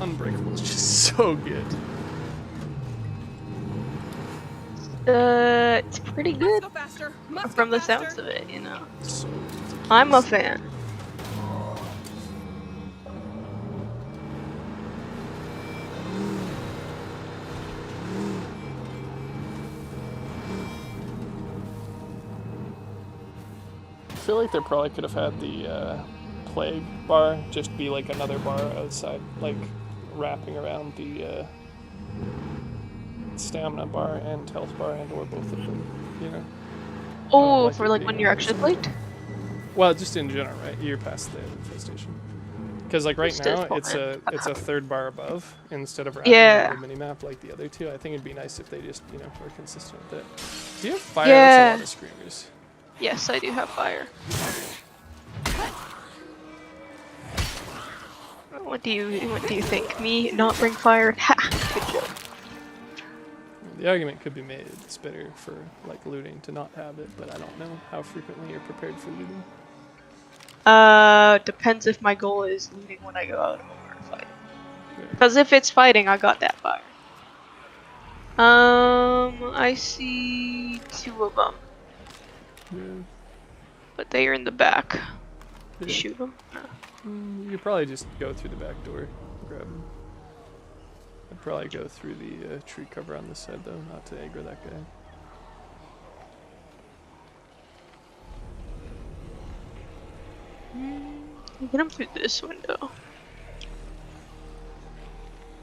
Unbreakable is just so good. it's pretty good Go faster. Must from go the sounds faster. of it, you know. So I'm a fan. I feel like they probably could have had the plague bar just be like another bar outside, like wrapping around the stamina bar and health bar, and or both of them, Oh, like for it like being when you're on actually the played? Well, just in general, right? You're past the infestation. Because like right Just as now, it's a fine. third bar above instead of wrapping Yeah. around the minimap like the other two. I think it'd be nice if they just were consistent with it. Do you have fire? Yeah. That's a lot of screamers. Yes, I do have fire. What do you think? Me not bring fire? Ha! Good joke. The argument could be made it's better for like looting to not have it, but I don't know how frequently you're prepared for looting. Depends if my goal is looting when I go out or fighting. Yeah. Because if it's fighting, I got that fire. I see 2 of them, Yeah. but they are in the back. Yeah. Shoot them. You could probably just go through the back door, grab them. I'd probably go through the tree cover on this side though, not to aggro that guy. Get them through this window.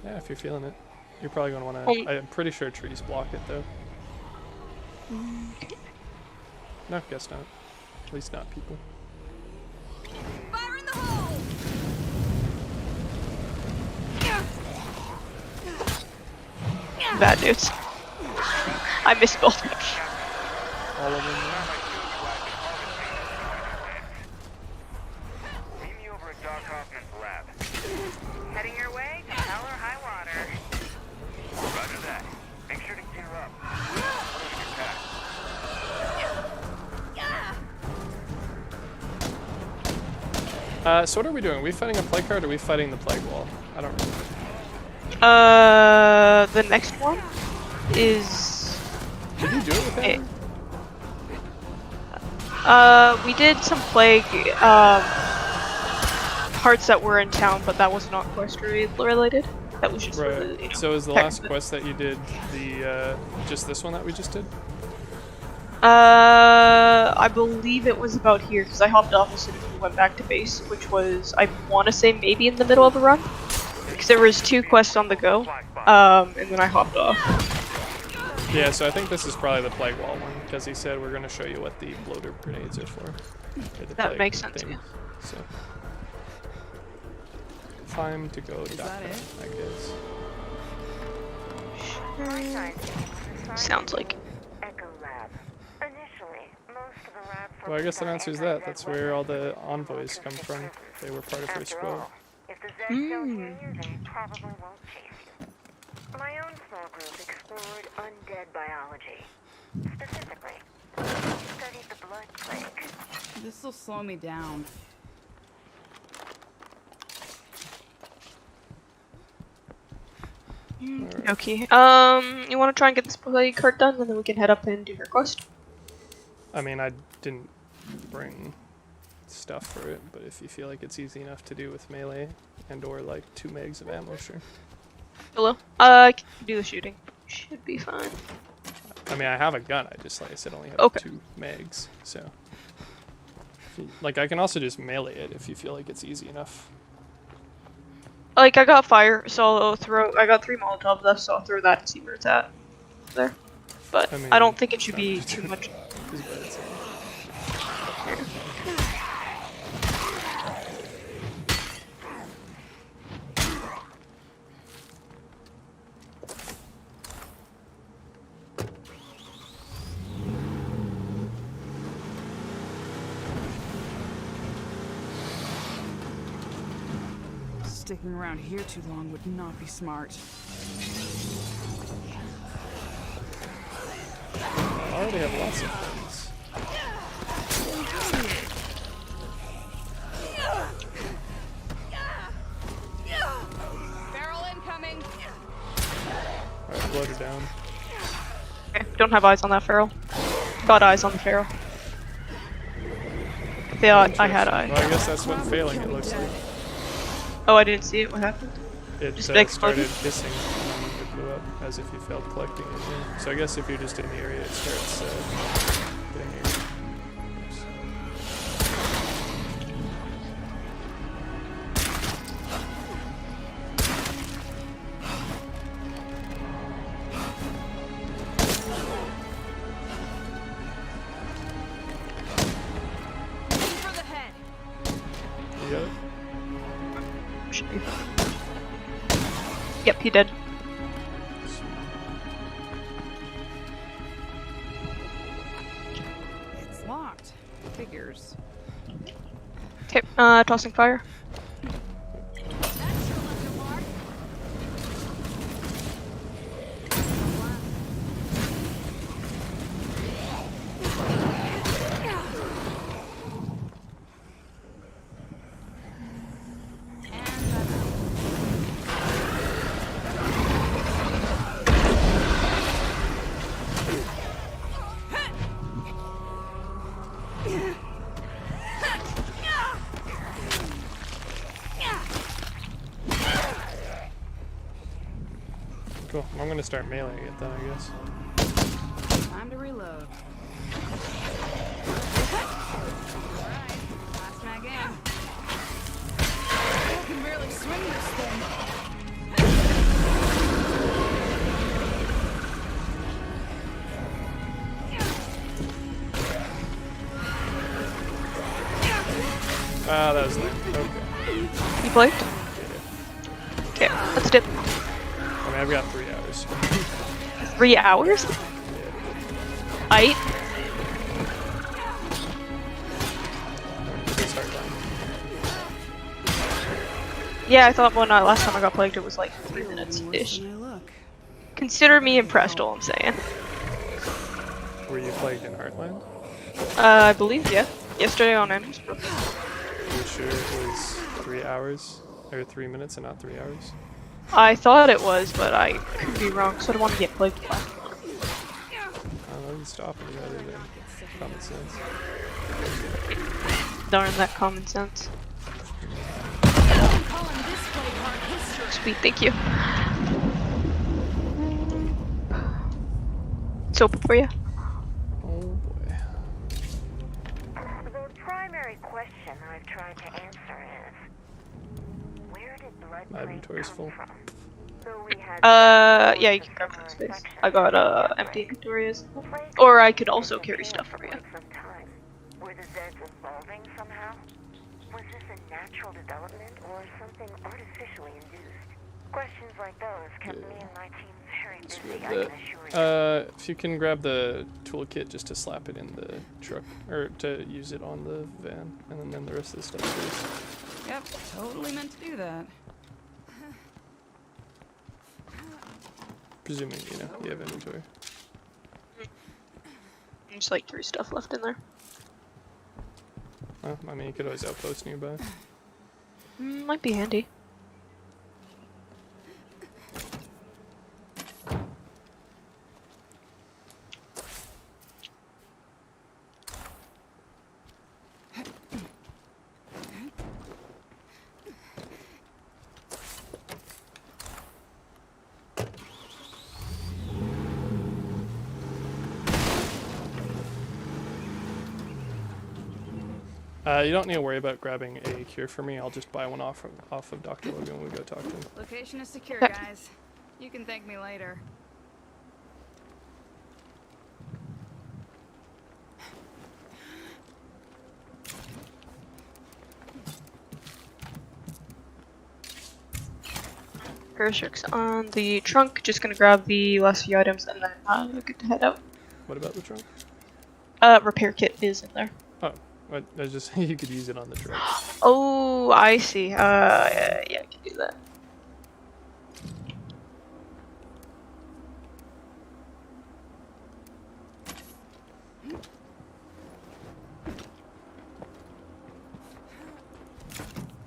Yeah, if you're feeling it. You're probably going to want to... I'm pretty sure trees block it, though. No, guess not. At least not people. Fire in the hole! Bad news. I misspelled it. All of them. Meet me over at Doc Hoffman's lab. Heading your way to hell or high water. Roger that. Make sure to gear up. So what are we doing? Are we fighting a plague card or are we fighting the plague wall? I don't remember. The next one is... Did you do it with him? We did some plague, parts that were in town, but that was not quest related. That was just for the, you know, So is the last quest that you did the, just this one that we just did? I believe it was about here, because I hopped off as soon as we went back to base, which was, I want to say, maybe in the middle of a run. Because there was 2 quests on the go, and then I hopped off. Yeah, so I think this is probably the plague wall one, because he said we're going to show you what the bloater grenades are for. That makes sense, yeah. So. Time to go down, that it? I guess. Sounds like. Echo Lab. Initially, most of the lab Well, I guess that answers that. That's where all the envoys come from. They were part of her After squad. all, if the Zeds don't hear you, they probably won't chase you. My own small group explored undead biology. Specifically, studied the blood plague. This will slow me down. Okay. You want to try and get this play card done, and then we can head up and do her quest? I mean, I didn't bring stuff for it, but if you feel like it's easy enough to do with melee and or like 2 megs of ammo, sure. Hello? I can do the shooting. Should be fine. I mean, I have a gun, I just, like I said, only have Okay. 2 megs, so. Like, I can also just melee it if you feel like it's easy enough. Like, I got fire, so I'll throw. I got 3 Molotovs left, so I'll throw that and see where it's at. There. But I mean, I don't think it should be too much. Is what it's saying. Sticking around here too long would not be smart. I already have lots of things. Barrel incoming! Alright, blow her down. Okay, don't have eyes on that feral. Got eyes on the feral. I had eyes. Well, I guess that's what failing it looks like. Oh, I didn't see it. What happened? It Just started exploded? hissing and then it blew up as if you failed collecting it. Yeah. So I guess if you're just in the area, it starts getting here. For the head! You got it? Should be. Yep, he did. It's locked. Figures. Okay, tossing fire. Cool. I'm gonna start meleeing it then, I guess. Time to reload. Alright, last mag in. I can barely swing this thing. Ah, that was lame. Okay. You played? Okay, let's dip. I mean, I've got 3 hours. 3 hours? Aight. It is Heartland. Yeah, I thought when last time I got plagued it was like 3 minutes-ish. Consider me impressed, all I'm saying. Were you plagued in Heartland? I believe, yeah. Yesterday on Animals. Are you sure it was 3 hours? Or 3 minutes and not 3 hours? I thought it was, but I could be wrong, so I don't want to get plagued twice. I don't know, you stop it rather than common sense. Darn that common sense. Sweet, thank you. It's open for you. Oh boy. The primary question I've tried to answer is, where did blood My inventory's full. from? Though we had Yeah, you can grab that space. I got, empty inventory as well. Or I could also carry stuff for you. Were the Zeds evolving somehow? Was this a natural development or something artificially induced? Questions like those kept me and my team very Let's busy, grab I that. can assure you. If you can grab the toolkit just to slap it in the truck, or to use it on the van, and then the rest of the stuff is. Yep, totally meant to do that. Presuming, you know, you have inventory. There's like 3 stuff left in there. Oh, I mean, you could always outpost nearby. Might be handy. You don't need to worry about grabbing a cure for me. I'll just buy one off of Dr. Logan when we go talk to him. Location is secure, guys. You can thank me later. Restricts on the trunk. Just gonna grab the last few items and then good to head out. What about the trunk? Repair kit is in there. Oh, I just you could use it on the truck. Oh, I see. Yeah, I can do that.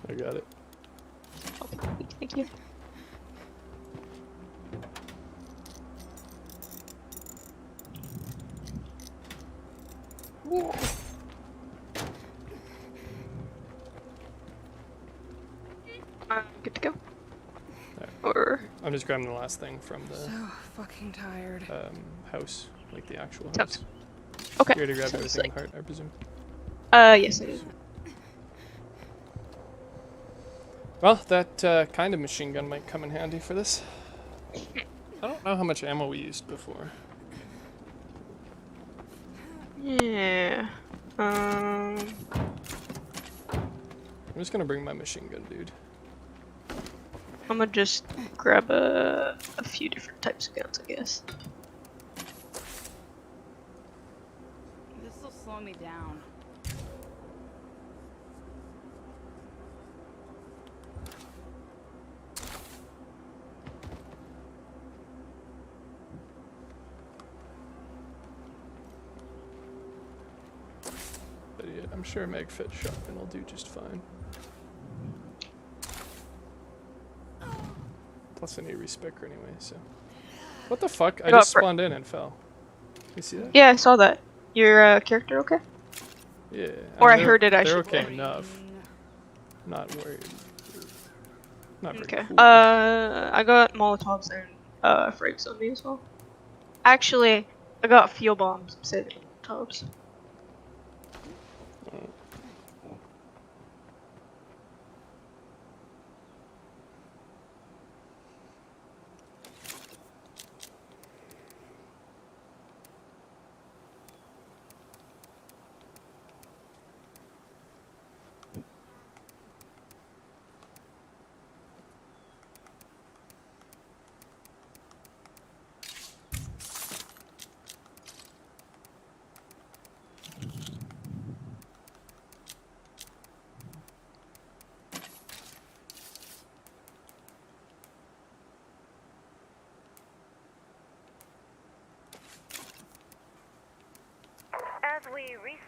I got it. Okay, thank you. Ooh. Good to go. There. Or I'm just grabbing the last thing from the So fucking tired. house, like the actual Sounds- house. okay. You're to grab Sounds everything, like- Heart, I presume. Yes, I do. Well, that kind of machine gun might come in handy for this. I don't know how much ammo we used before. Yeah. I'm just gonna bring my machine gun, dude. I'm gonna just grab a few different types of guns, I guess. This will slow me down. But yeah, I'm sure a mag fit shotgun will do just fine. Plus I need a respec anyway, so. What the fuck? I just spawned in and fell. You see that? Yeah, I saw that. Your character okay? Yeah. Or mean, I heard it, I they're should okay say. enough. Not worried. Not very Okay. cool. I got Molotovs and frags on me as well. Actually, I got fuel bombs instead of Molotovs.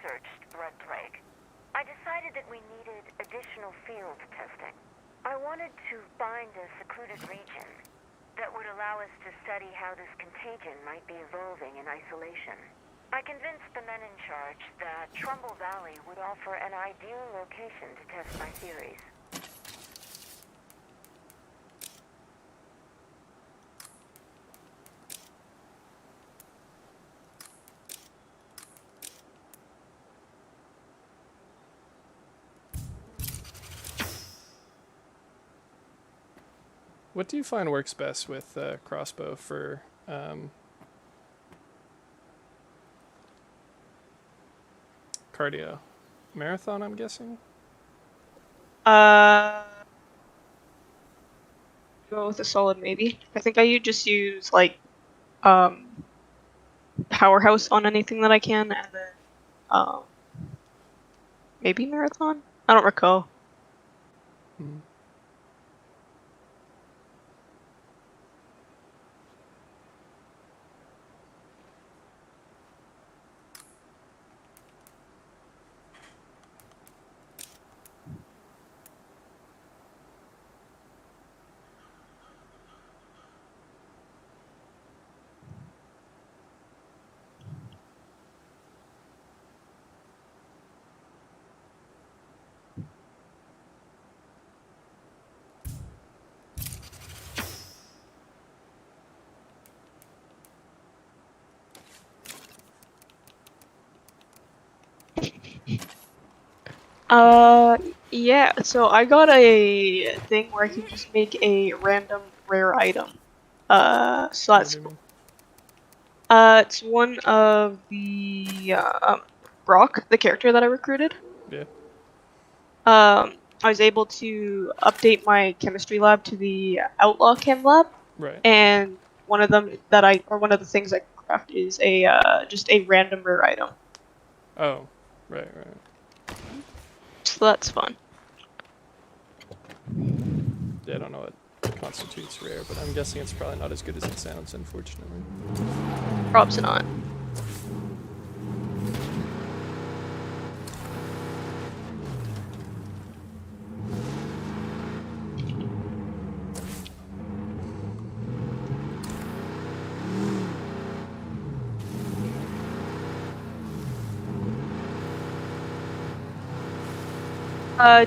researched blood plague, I decided that we needed additional field testing. I wanted to find a secluded region that would allow us to study how this contagion might be evolving in isolation. I convinced the men in charge that Trumbull Valley would offer an ideal location to test my theories. What do you find works best with crossbow for cardio? Marathon, I'm guessing? Go with a solid maybe. I think I just use like powerhouse on anything that I can, and then maybe marathon. I don't recall. Hmm. Yeah, so I got a thing where I can just make a random rare item. So What that's do you mean? it's one of the Brock, the character that I recruited. Yeah. I was able to update my chemistry lab to the Outlaw Chem lab, Right. and one of them that one of the things I can craft is a just a random rare item. Oh, right. So that's fun. Yeah, I don't know what constitutes rare, but I'm guessing it's probably not as good as it sounds, unfortunately. Props not.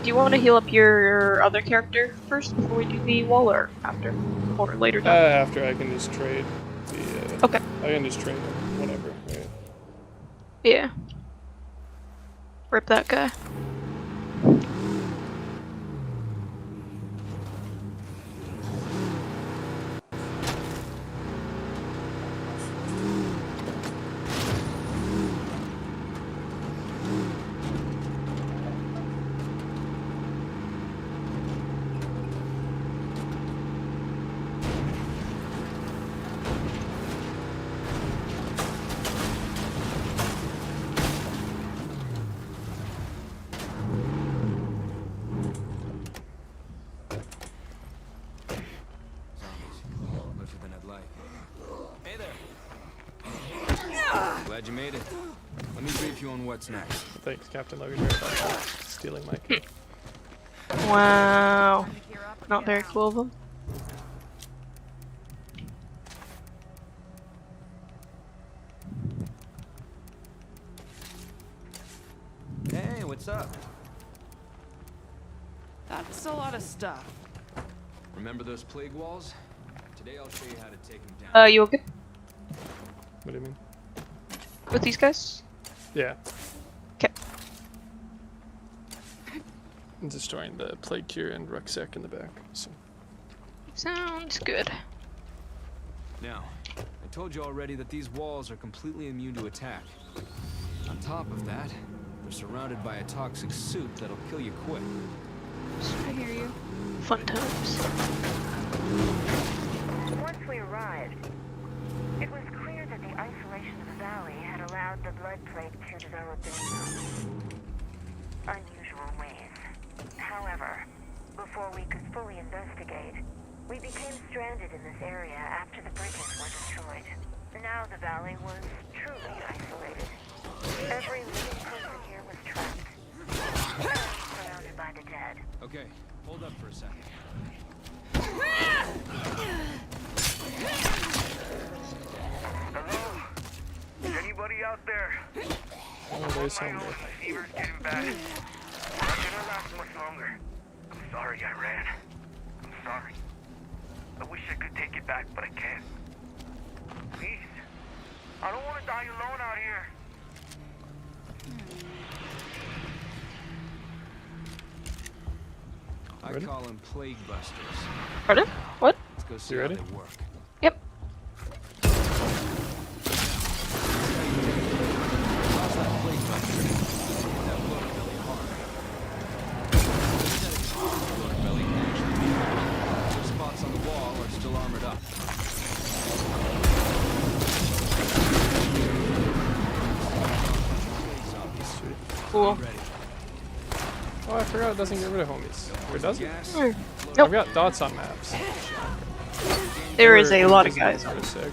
Do you want to heal up your other character first before we do the wall, or after? Or later down? After I can just trade the, Okay. I can just trade them, whatever, right? Yeah. Rip that guy. Closer than I'd like. Hey there. Glad you made it. Let me brief you on what's next. Thanks, Captain Logan, for stealing my key. Wow. Not very cool of him. Hey, what's up? That's a lot of stuff. Remember those plague walls? Today I'll show you how to take them down. You okay What do you mean? with these guys? Yeah. Okay. I'm destroying the plague cure and rucksack in the back. So. Sounds good. Now, I told you already that these walls are completely immune to attack. On top of that, they're surrounded by a toxic suit that'll kill you quick. I hear you. Fun times. Once we arrived, it was clear that the isolation of the valley had allowed the blood plague to develop in unusual ways. However, before we could fully investigate, we became stranded in this area after the bridges were destroyed. Now the valley was truly isolated. Every living person here was trapped, surrounded by the dead. Okay, hold up for a second. Hello? Is anybody out there? Oh, there's My nose, somebody. the fever's getting bad. I'm not gonna last much longer. I'm sorry I ran. I'm sorry. I wish I could take it back, but I can't. Please. I don't want to die alone out here. I Ready? call them plague busters. Pardon? What? Let's go see You how ready? they work. Yep. How's that plague buster? That bloated belly hard. That bloated belly can actually be hard. The spots on the wall are still armored up. Cool. Ready. Oh, I forgot it doesn't get rid of homies. Or does it? Gas? Hmm. I've Nope. got dots on maps. There is a lot of Or- guys. for a sec.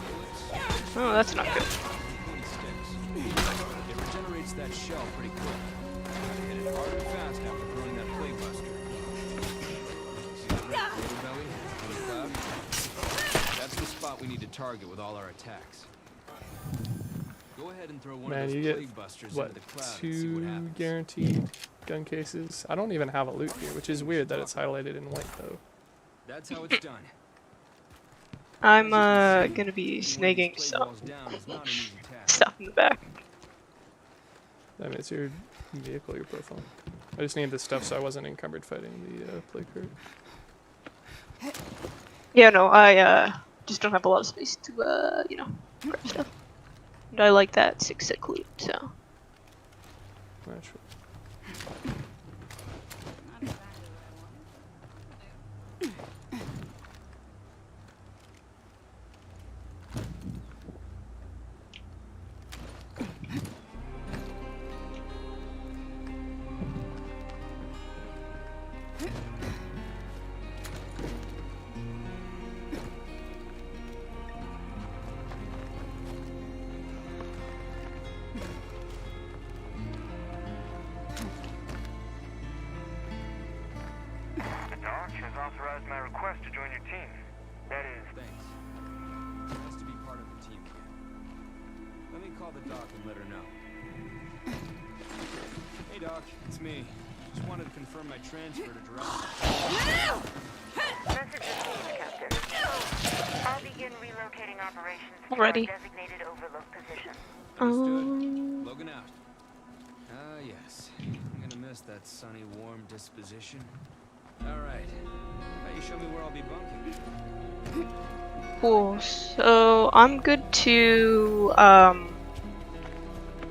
Oh, that's not good. 20 sticks. It regenerates that shell pretty quick. Hit it hard and fast after throwing that plague buster. See that red bloated belly on the cloud? That's the spot we need to target with all our attacks. Go ahead and throw one Man, of you those get, plague busters what, into the cloud and see what 2 happens. guaranteed gun cases? I don't even have a loot here, which is weird that it's highlighted in white though. That's how it's done. I'm gonna be One of these snagging plague some walls down is not an easy task. stuff in the back. I mean, it's your vehicle, your profile. I just needed the stuff so I wasn't encumbered fighting the plague herd. Yeah, no, I just don't have a lot of space to you know, grab stuff. And I like that 6-stick loot, so. Naturally. The doc has authorized my request to join your team. That is, Thanks. Nice to be part of the team again. Let me call the doc and let her know. Hey doc, it's me. Just wanted to confirm my transfer to director. Message received, Captain. I'll begin relocating operations to Already. our designated overlook position. Understood. Logan out. Ah, yes. I'm gonna miss that sunny, warm disposition. Alright. How you show me where I'll be bunking? Cool. So I'm good to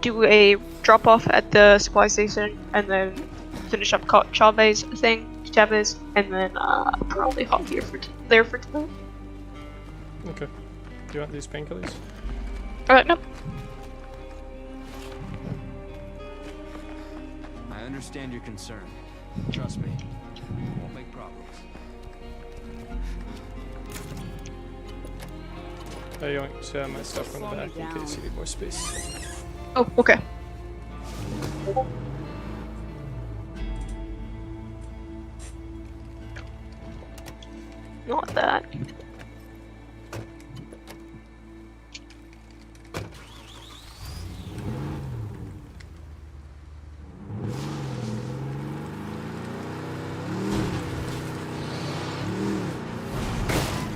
do a drop off at the supply station and then finish up Chavez, and then probably hop here there for tonight. Okay. Do you want these painkillers? Nope. I understand your concern. Trust me. Won't make problems. I want my stuff from the back in case you need more space. Oh, okay. Not that.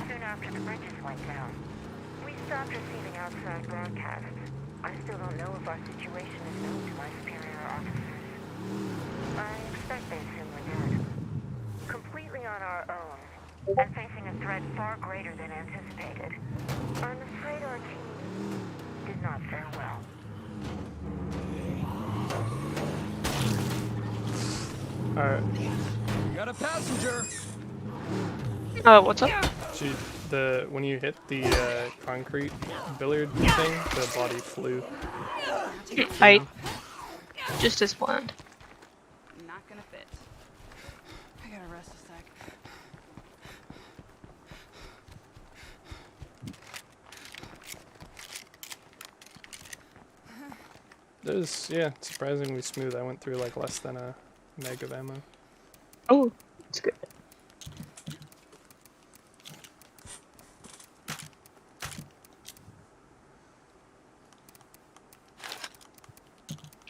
Soon after the bridges went down, we stopped receiving outside broadcasts. I still don't know if our situation is known to my superior officers. I expect they assume we're dead. Completely on our own, and facing a threat far greater than anticipated. I'm afraid our team did not fare well. Alright. We got a passenger! What's up? When you hit the concrete billiard thing, the body flew. Just as planned. Not gonna fit. I gotta rest a sec. It was, yeah, surprisingly smooth. I went through like less than a meg of ammo. Oh, that's good.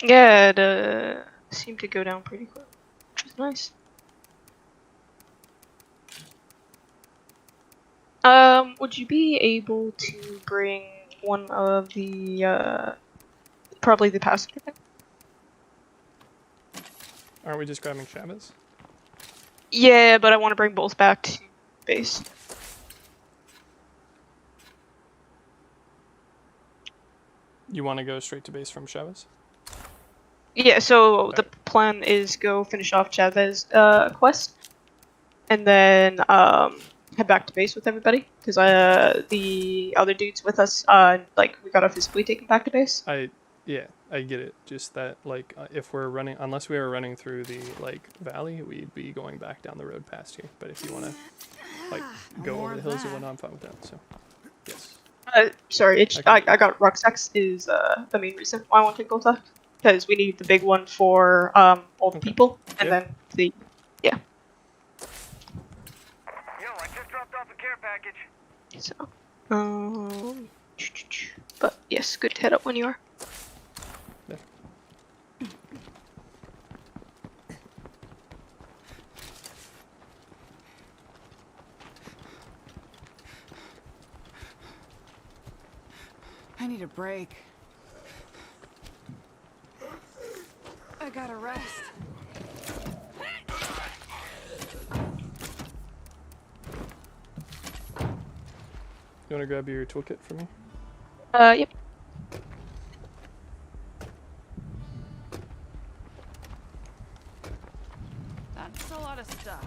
Yeah, it seemed to go down pretty quick, which is nice. Would you be able to bring one of the, probably the passenger bag? Aren't we just grabbing Chavez? Yeah, but I want to bring both back to base. You want to go straight to base from Chavez? Yeah, so the Okay. plan is go finish off Chavez quest, and then head back to base with everybody, because the other dudes with us, like, we got physically taken back to base. Yeah, I get it. Just that, like, if we're running, unless we were running through the, like, valley, we'd be going back down the road past here. But if you want to, like, go over the hills and whatnot, I'm fine with that, so, yes. Sorry, Okay. I got rucksacks is the main reason why I want to take both up, because we need the big one for old Okay. people, and Yeah. then the Yo, I just dropped off a care package. so but yes, good to head up when you are. Yeah. I need a break. I gotta rest. You want to grab your toolkit for me? Yep. That's a lot of stuff.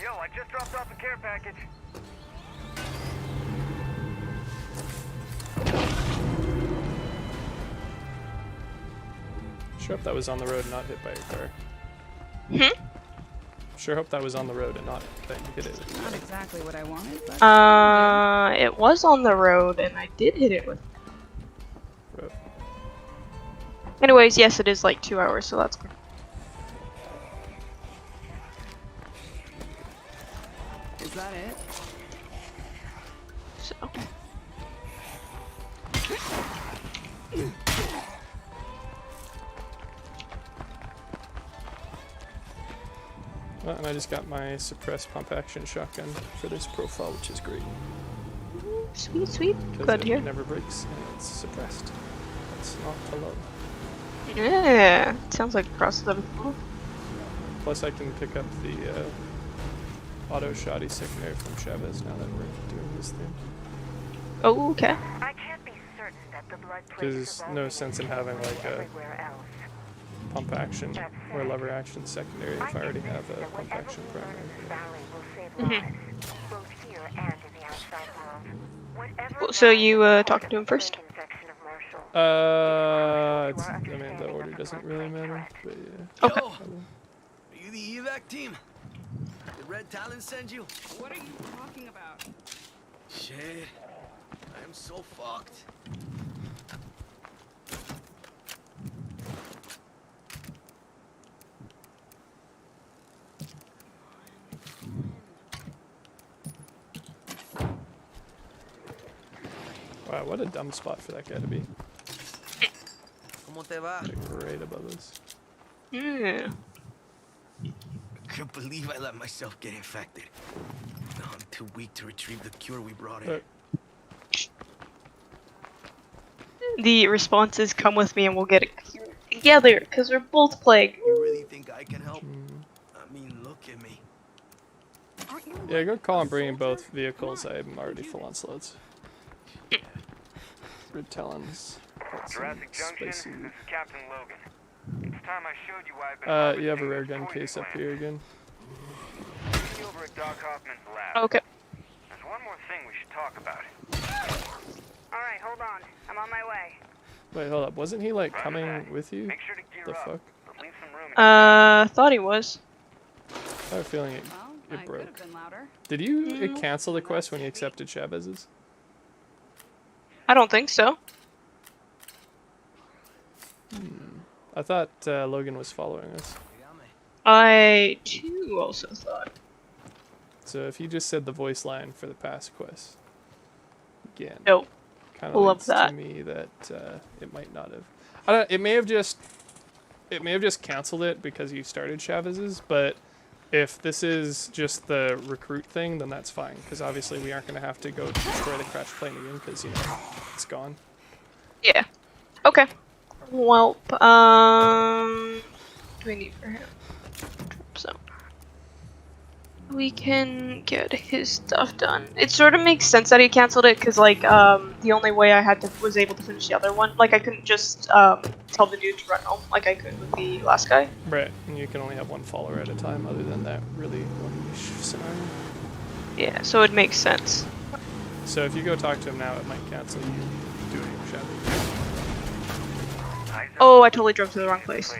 Yo, I just dropped off a care package. Sure hope that was on the road and not hit by your car. Hmm? Sure hope that was on the road and not that you hit it. Not exactly what I wanted, but It was on the road, and I did hit it with. Road. Anyways, yes, it is like 2 hours, so that's good. is that it? So. Well, and I just got my suppressed pump action shotgun for this profile, which is great. Sweet, sweet. Because Glad to hear. it never breaks and it's suppressed. That's not allowed. Yeah, sounds like it crosses everything. Plus I can pick up the auto shoddy secondary from Chavez now that we're doing this thing. Oh, okay. I can't be certain that the blood There's no sense in having like a everywhere else. pump action or lever action secondary if I already have a That pump whatever action we learn primary. in this valley will save lives, both here and in the outside world. Whatever So you lies talking to him first? in section of Marshall, I mean, the order doesn't really matter, but yeah. Okay. Yo, are you the evac team? Did Red Talon send you? What are you talking about? Shit, I am so fucked. Wow, what a dumb spot for that guy to be. ¿Cómo te va? Like right above us. Yeah. I can't believe I let myself get infected. No, I'm too weak to retrieve the cure we brought in. The response is, "Come with me, and we'll get it together," because we're both plagued. You really think I can help? I mean, look at me. Aren't you Yeah, go call and bring in soldier? both vehicles. I'm already full on slows. Red Talons. Got some Jurassic Junction, spicy. this is Captain Logan. It's time I showed you why I've been You have a harvesting rare this gun poison case up gland. here again. See you over at Doc Hoffman's lab. Okay. There's one more thing we should talk about. Alright, hold on. I'm on my way. Wait, hold up. Wasn't he like Roger coming that. with you? Make sure to gear The up, fuck? but leave some room. Thought he was. I have a feeling it Well, It I could broke. have been louder. Did you cancel the quest when you accepted Chavez's? I don't think so. I thought Logan was following us. I too also thought. So if you just said the voice line for the past quest, again, Nope. kind of Love leads that. to me that it might not have. I don't. It may have just canceled it because you started Chavez's. But if this is just the recruit thing, then that's fine. Because obviously we aren't going to have to go destroy the crash plane again because it's gone. Yeah. Okay. Well, do we need for him? So we can get his stuff done. It sort of makes sense that he canceled it because, like, the only way I was able to finish the other one, like, I couldn't just tell the dude to run home like I could with the last guy. Right, and you can only have one follower at a time. Other than that, really niche scenario. Yeah, so it makes sense. So if you go talk to him now, it might cancel you doing Chavez. Oh, I totally drove to the wrong place.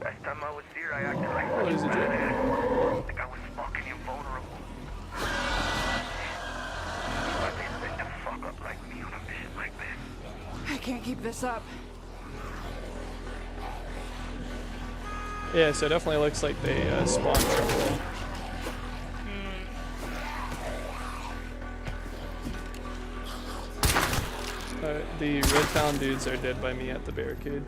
Last time I was here, I acted like What is it, Jay? I was fucking invulnerable. Why they set the fuck up like me on a mission like this? I can't keep this up. Yeah, so it definitely looks like they spawned Trumbull. The Red Town dudes are dead by me at the barricade.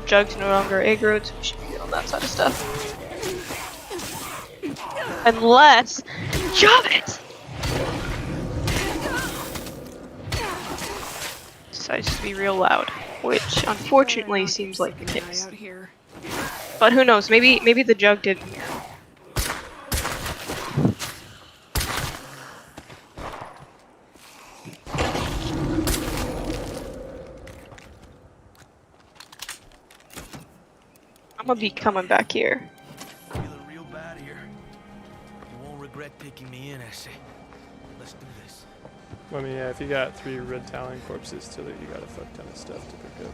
Jug's no longer aggro, so we should be good on that side of stuff. Unless... Jump it! Decides to be real loud, which unfortunately seems like the Keep an eye case. out here. But who knows, maybe the Jug didn't hear. I'm gonna be coming back here. Feeling real bad here. You won't regret picking me in, I say. Let's do this. I mean, yeah, if you got 3 Red Talon corpses to it, you got a fuck ton of stuff to pick up.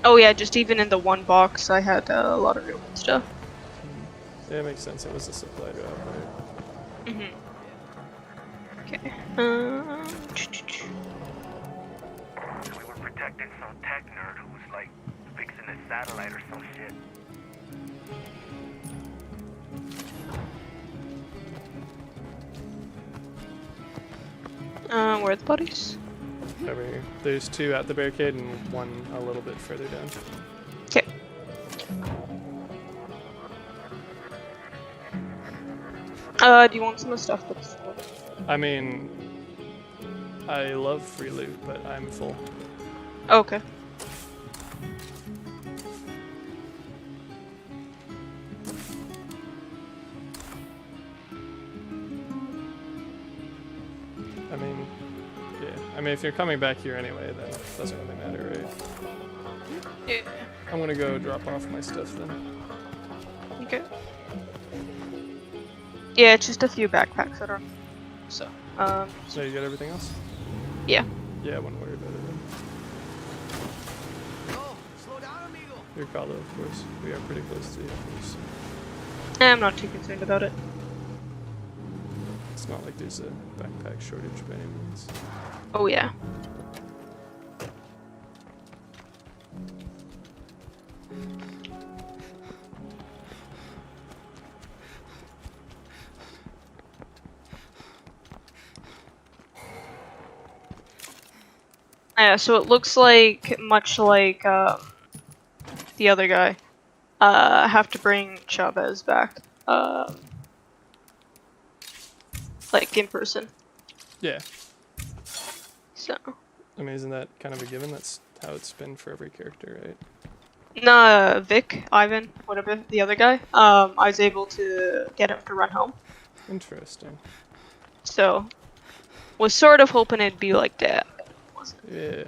Oh yeah, just even in the one box, I had a lot of real good stuff. Yeah, it makes sense. It was a supply drop, right? Okay. We were protecting some tech nerd who was like fixing a satellite or some shit. Where are the bodies? Over here. There's 2 at the barricade and 1 a little bit further down. Okay. Do you want some of the stuff that's full? I mean, I love free loot, but I'm full. Okay. I mean, yeah. I mean, if you're coming back here anyway, then it doesn't really matter, right? Yeah. I'm gonna go drop off my stuff then. Okay. Yeah, it's just a few backpacks that are. So, So you got everything else? yeah. Yeah, I wouldn't worry about it then. Oh, slow down, amigo. Your call, of course. We are pretty close to you, of course. I'm not too concerned about it. It's not like there's a backpack shortage by any means. Oh yeah. Yeah, so it looks like, much like the other guy, have to bring Chavez back, like in person. Yeah. So. I mean, isn't that kind of a given? That's how it's been for every character, right? No, Vic, Ivan, whatever, the other guy, I was able to get him to run home. Interesting. So, Was sort of hoping it'd be like that. But it wasn't. Yeah.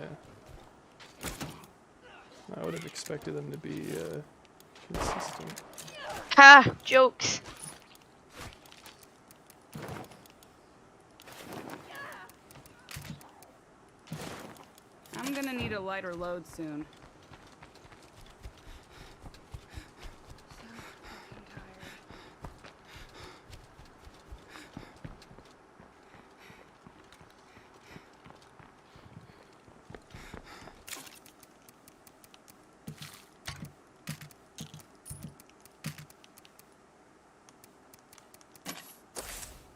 I would have expected them to be consistent. Ha! Jokes. I'm gonna need a lighter load soon. So fucking tired.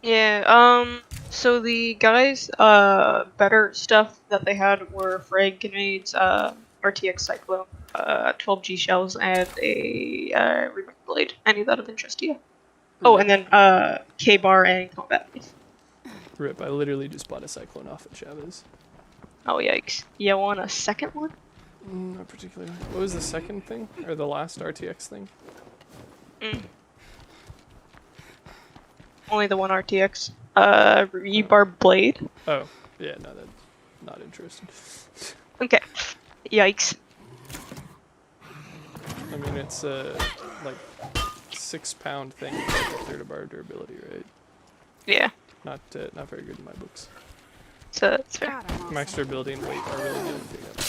Yeah, so the guys, better stuff that they had were frag grenades, RTX Cyclone, 12G shells, and a, remake blade. Any of that of interest to you? Oh, and then, K-bar and combat knife. Rip, I literally just bought a Cyclone off at Chavez. Oh, yikes. You want a second one? Not particularly. What was the second thing? Or the last RTX thing? Only the one RTX. Rebar blade. Oh, yeah, no, that's not interested. Okay. Yikes. I mean, it's a, like, 6-pound thing with like a third of our durability, right? Yeah. Not very good in my books. So that's fair. God, I'm awesome. Max durability and weight are really the only thing that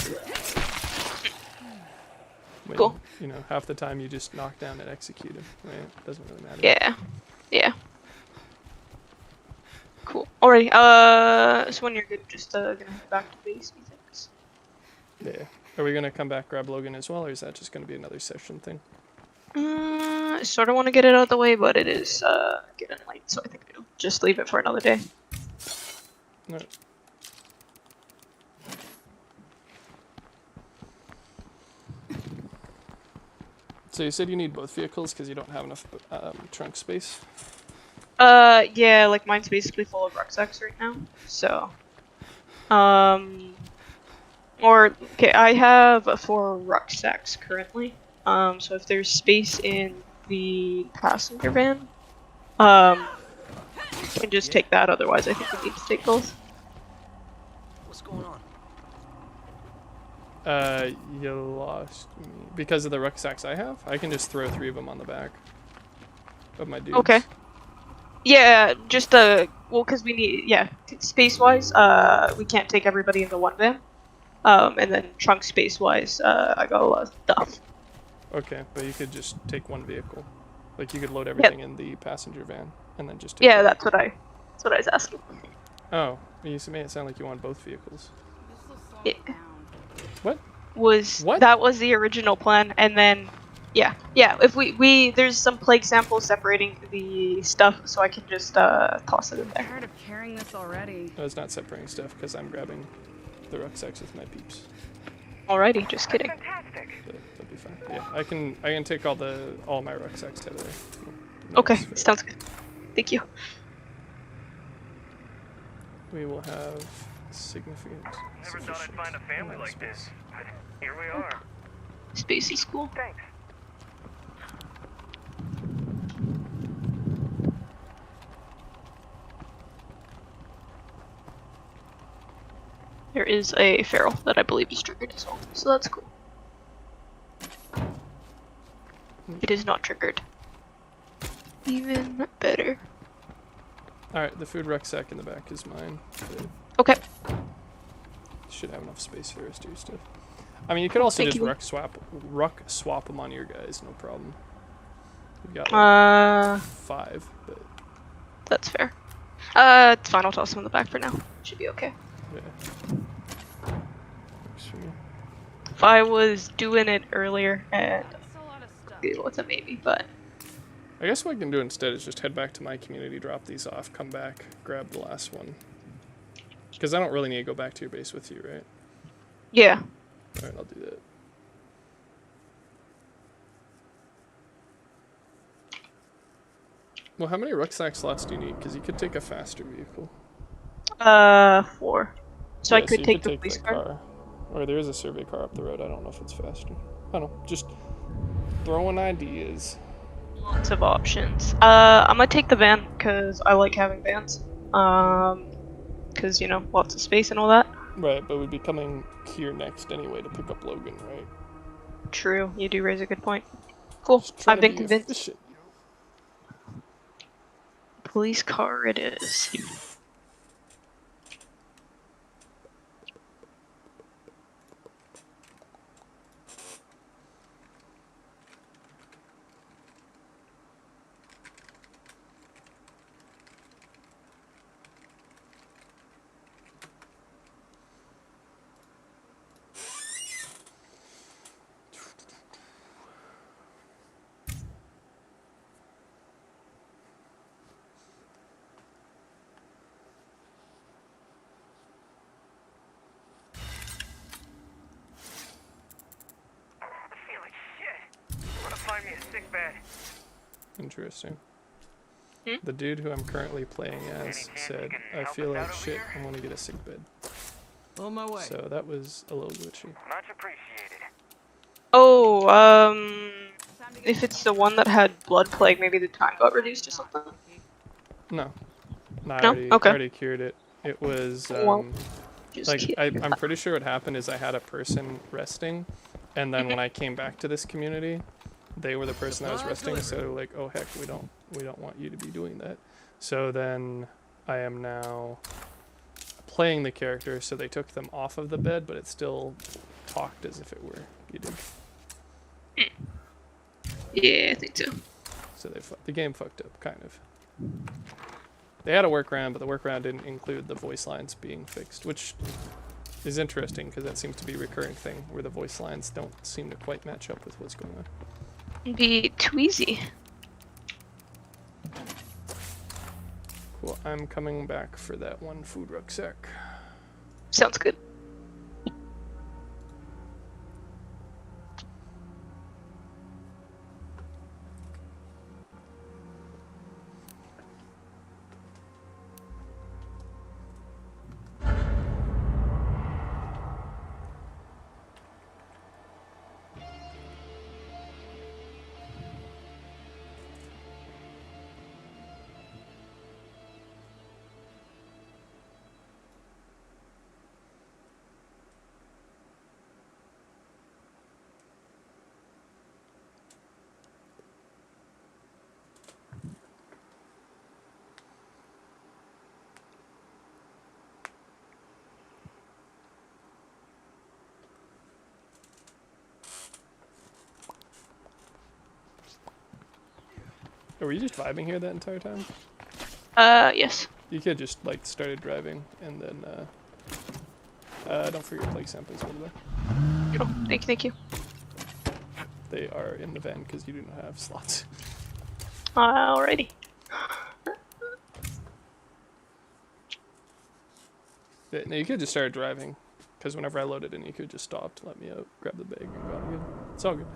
when, Cool. you know, half the time you just knock down and execute him, right? It doesn't really matter. Yeah. Yeah. Cool. Alrighty, so when you're good, just gonna head back to base, methinks. Yeah. Are we gonna come back, grab Logan as well, or is that just gonna be another session thing? I sort of want to get it out of the way, but it is, getting late, so I think I'll just leave it for another day. No. So you said you need both vehicles because you don't have enough trunk space? Yeah, like mine's basically full of rucksacks right now, so. Okay, I have 4 rucksacks currently. So if there's space in the passenger van, you can just take that, otherwise I think we need to take both. What's going on? You lost me. Because of the rucksacks I have, I can just throw 3 of them on the back of my dudes. Okay. Yeah, just well, because we need, yeah, space-wise, we can't take everybody into one van. And then trunk space-wise, I got a lot of stuff. Okay, but you could just take one vehicle. Like you could load everything in the passenger van and then just take Yeah, it. that's what I was asking. Oh, you made it sound like you want both vehicles. This will slow Yeah. me down. What? What? That was the original plan, and then, yeah, if there's some plague samples separating the stuff, so I can just, toss it in I'm there. tired of carrying this already. No, it's not separating stuff because I'm grabbing the rucksacks with my peeps. Alrighty, just kidding. Fantastic. But that'd be fine. Yeah, I can take all my rucksacks to there. No Okay, worries. sounds good. Thank you. We will have significant. Never thought I'd find a family like this. But here we are. Space is cool. Thanks. There is a feral that I believe is triggered as well, so that's cool. It is not triggered. Even better. Alright, the food rucksack in the back is mine. Okay. Should have enough space for the rest of your stuff. I mean, you could also Thank just you. ruck swap them on your guys, no problem. You've got like 5, but That's fair. It's fine, I'll toss them in the back for now. Should be okay. yeah. Works for me. If I was doing it earlier, and That's a lot of stuff. it was a maybe, but I guess what I can do instead is just head back to my community, drop these off, come back, grab the last one. Because I don't really need to go back to your base with you, right? yeah. Alright, I'll do that. Well, how many rucksack slots do you need? Because you could take a faster vehicle. 4. So I Yeah, could you take the police car. car. Or there is a survey car up the road. I don't know if it's faster. I don't know. Just throwing ideas. Lots of options. I'm gonna take the van because I like having vans. because you know, lots of space and all that. Right, but we'd be coming here next anyway to pick up Logan, right? True, you do raise a good point. Cool, Just trying I've to been be convinced. efficient. Police car it is. I feel like shit. I want to find me a sick bed. Interesting. Hmm? The dude who I'm currently playing as chance said, you can I help feel us out like over shit, here?" I want to get a sick bed. On my way. So that was a little glitchy. Much appreciated. Oh, if it's the one that had blood plague, maybe the time got reduced or something. No. No, No? I Okay. already cured it. It was, Well, just like, kidding. I'm pretty sure what happened is I had a person resting, and then when I came back to this community, they were the person that was resting, so they were like, oh heck, we don't want you to be doing that. So then I am now playing the character, so they took them off of the bed, but it still talked as if it were, you dig? Yeah, I think so. So the game fucked up, kind of. They had a workaround, but the workaround didn't include the voice lines being fixed, which is interesting because that seems to be a recurring thing where the voice lines don't seem to quite match up with what's going on. Be tweezy. Cool, I'm coming back for that one food rucksack. Sounds good. Were you just vibing here that entire time? Yes. You could just like started driving and then don't forget plate samples over there. Oh, thank you. They are in the van because you do not have slots. Alrighty. Yeah, no, you could just start driving because whenever I loaded in, you could just stop to let me out, grab the bag, and go on again. It's all good.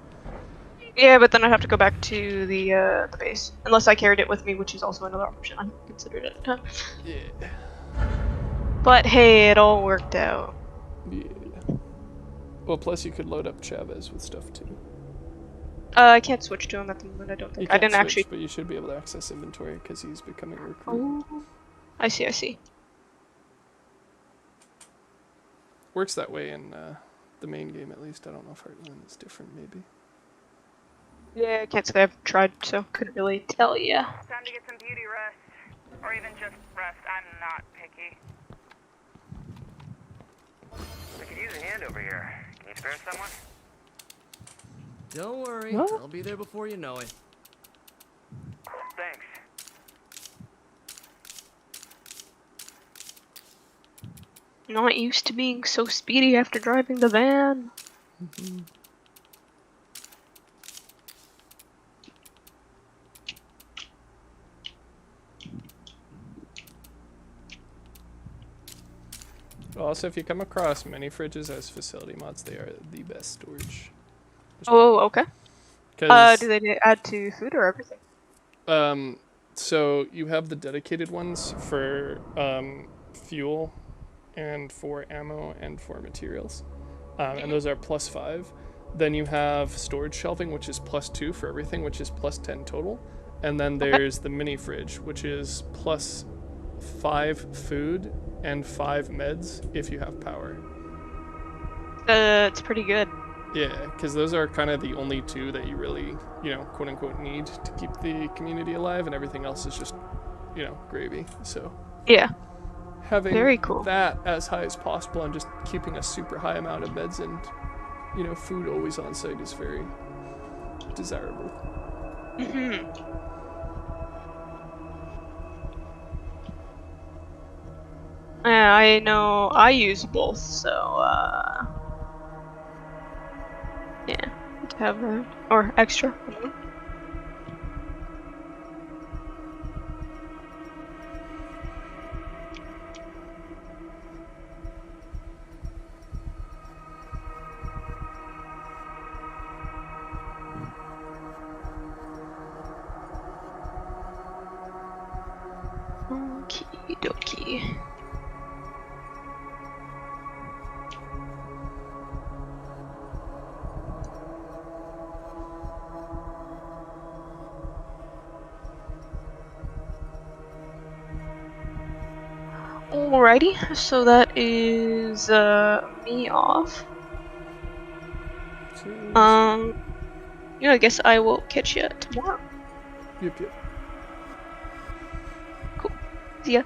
Yeah, but then I'd have to go back to the base. Unless I carried it with me, which is also another option I considered at the time. Yeah. But hey, it all worked out. Yeah. Well, plus you could load up Chavez with stuff too. I can't switch to him at the moment, I don't You think. can't I didn't switch, actually... but you should be able to access inventory because he's becoming a recruit. Oh, I see. Works that way in the main game at least. I don't know if Heartland is different, maybe. Yeah, I can't say I've tried, so couldn't really tell ya. Time to get some beauty rest. Or even just rest. I'm not picky. We could use a hand over here. Can you spare someone? Don't worry, What? I'll be there before you know it. Thanks. Not used to being so speedy after driving the van. Also, if you come across mini fridges as facility mods, they are the best storage. Oh, okay. 'Cause, Do they add to food or everything? so you have the dedicated ones for fuel and for ammo and for materials. And those are +5. Then you have storage shelving, which is +2 for everything, which is +10 total. And then there's the mini fridge, which is 5 food and 5 meds if you have power. It's pretty good. Yeah, because those are kind of the only 2 that you really, you know, quote unquote need to keep the community alive, and everything else is just, you know, gravy. So Yeah. having Very cool. that as high as possible and just keeping a super high amount of meds and, you know, food always on site is very desirable. Yeah, I know I use both, so yeah, to have that or extra. Okie dokie. Alrighty, so that is me off. So, I guess I will catch you tomorrow. yep. Cool. See ya.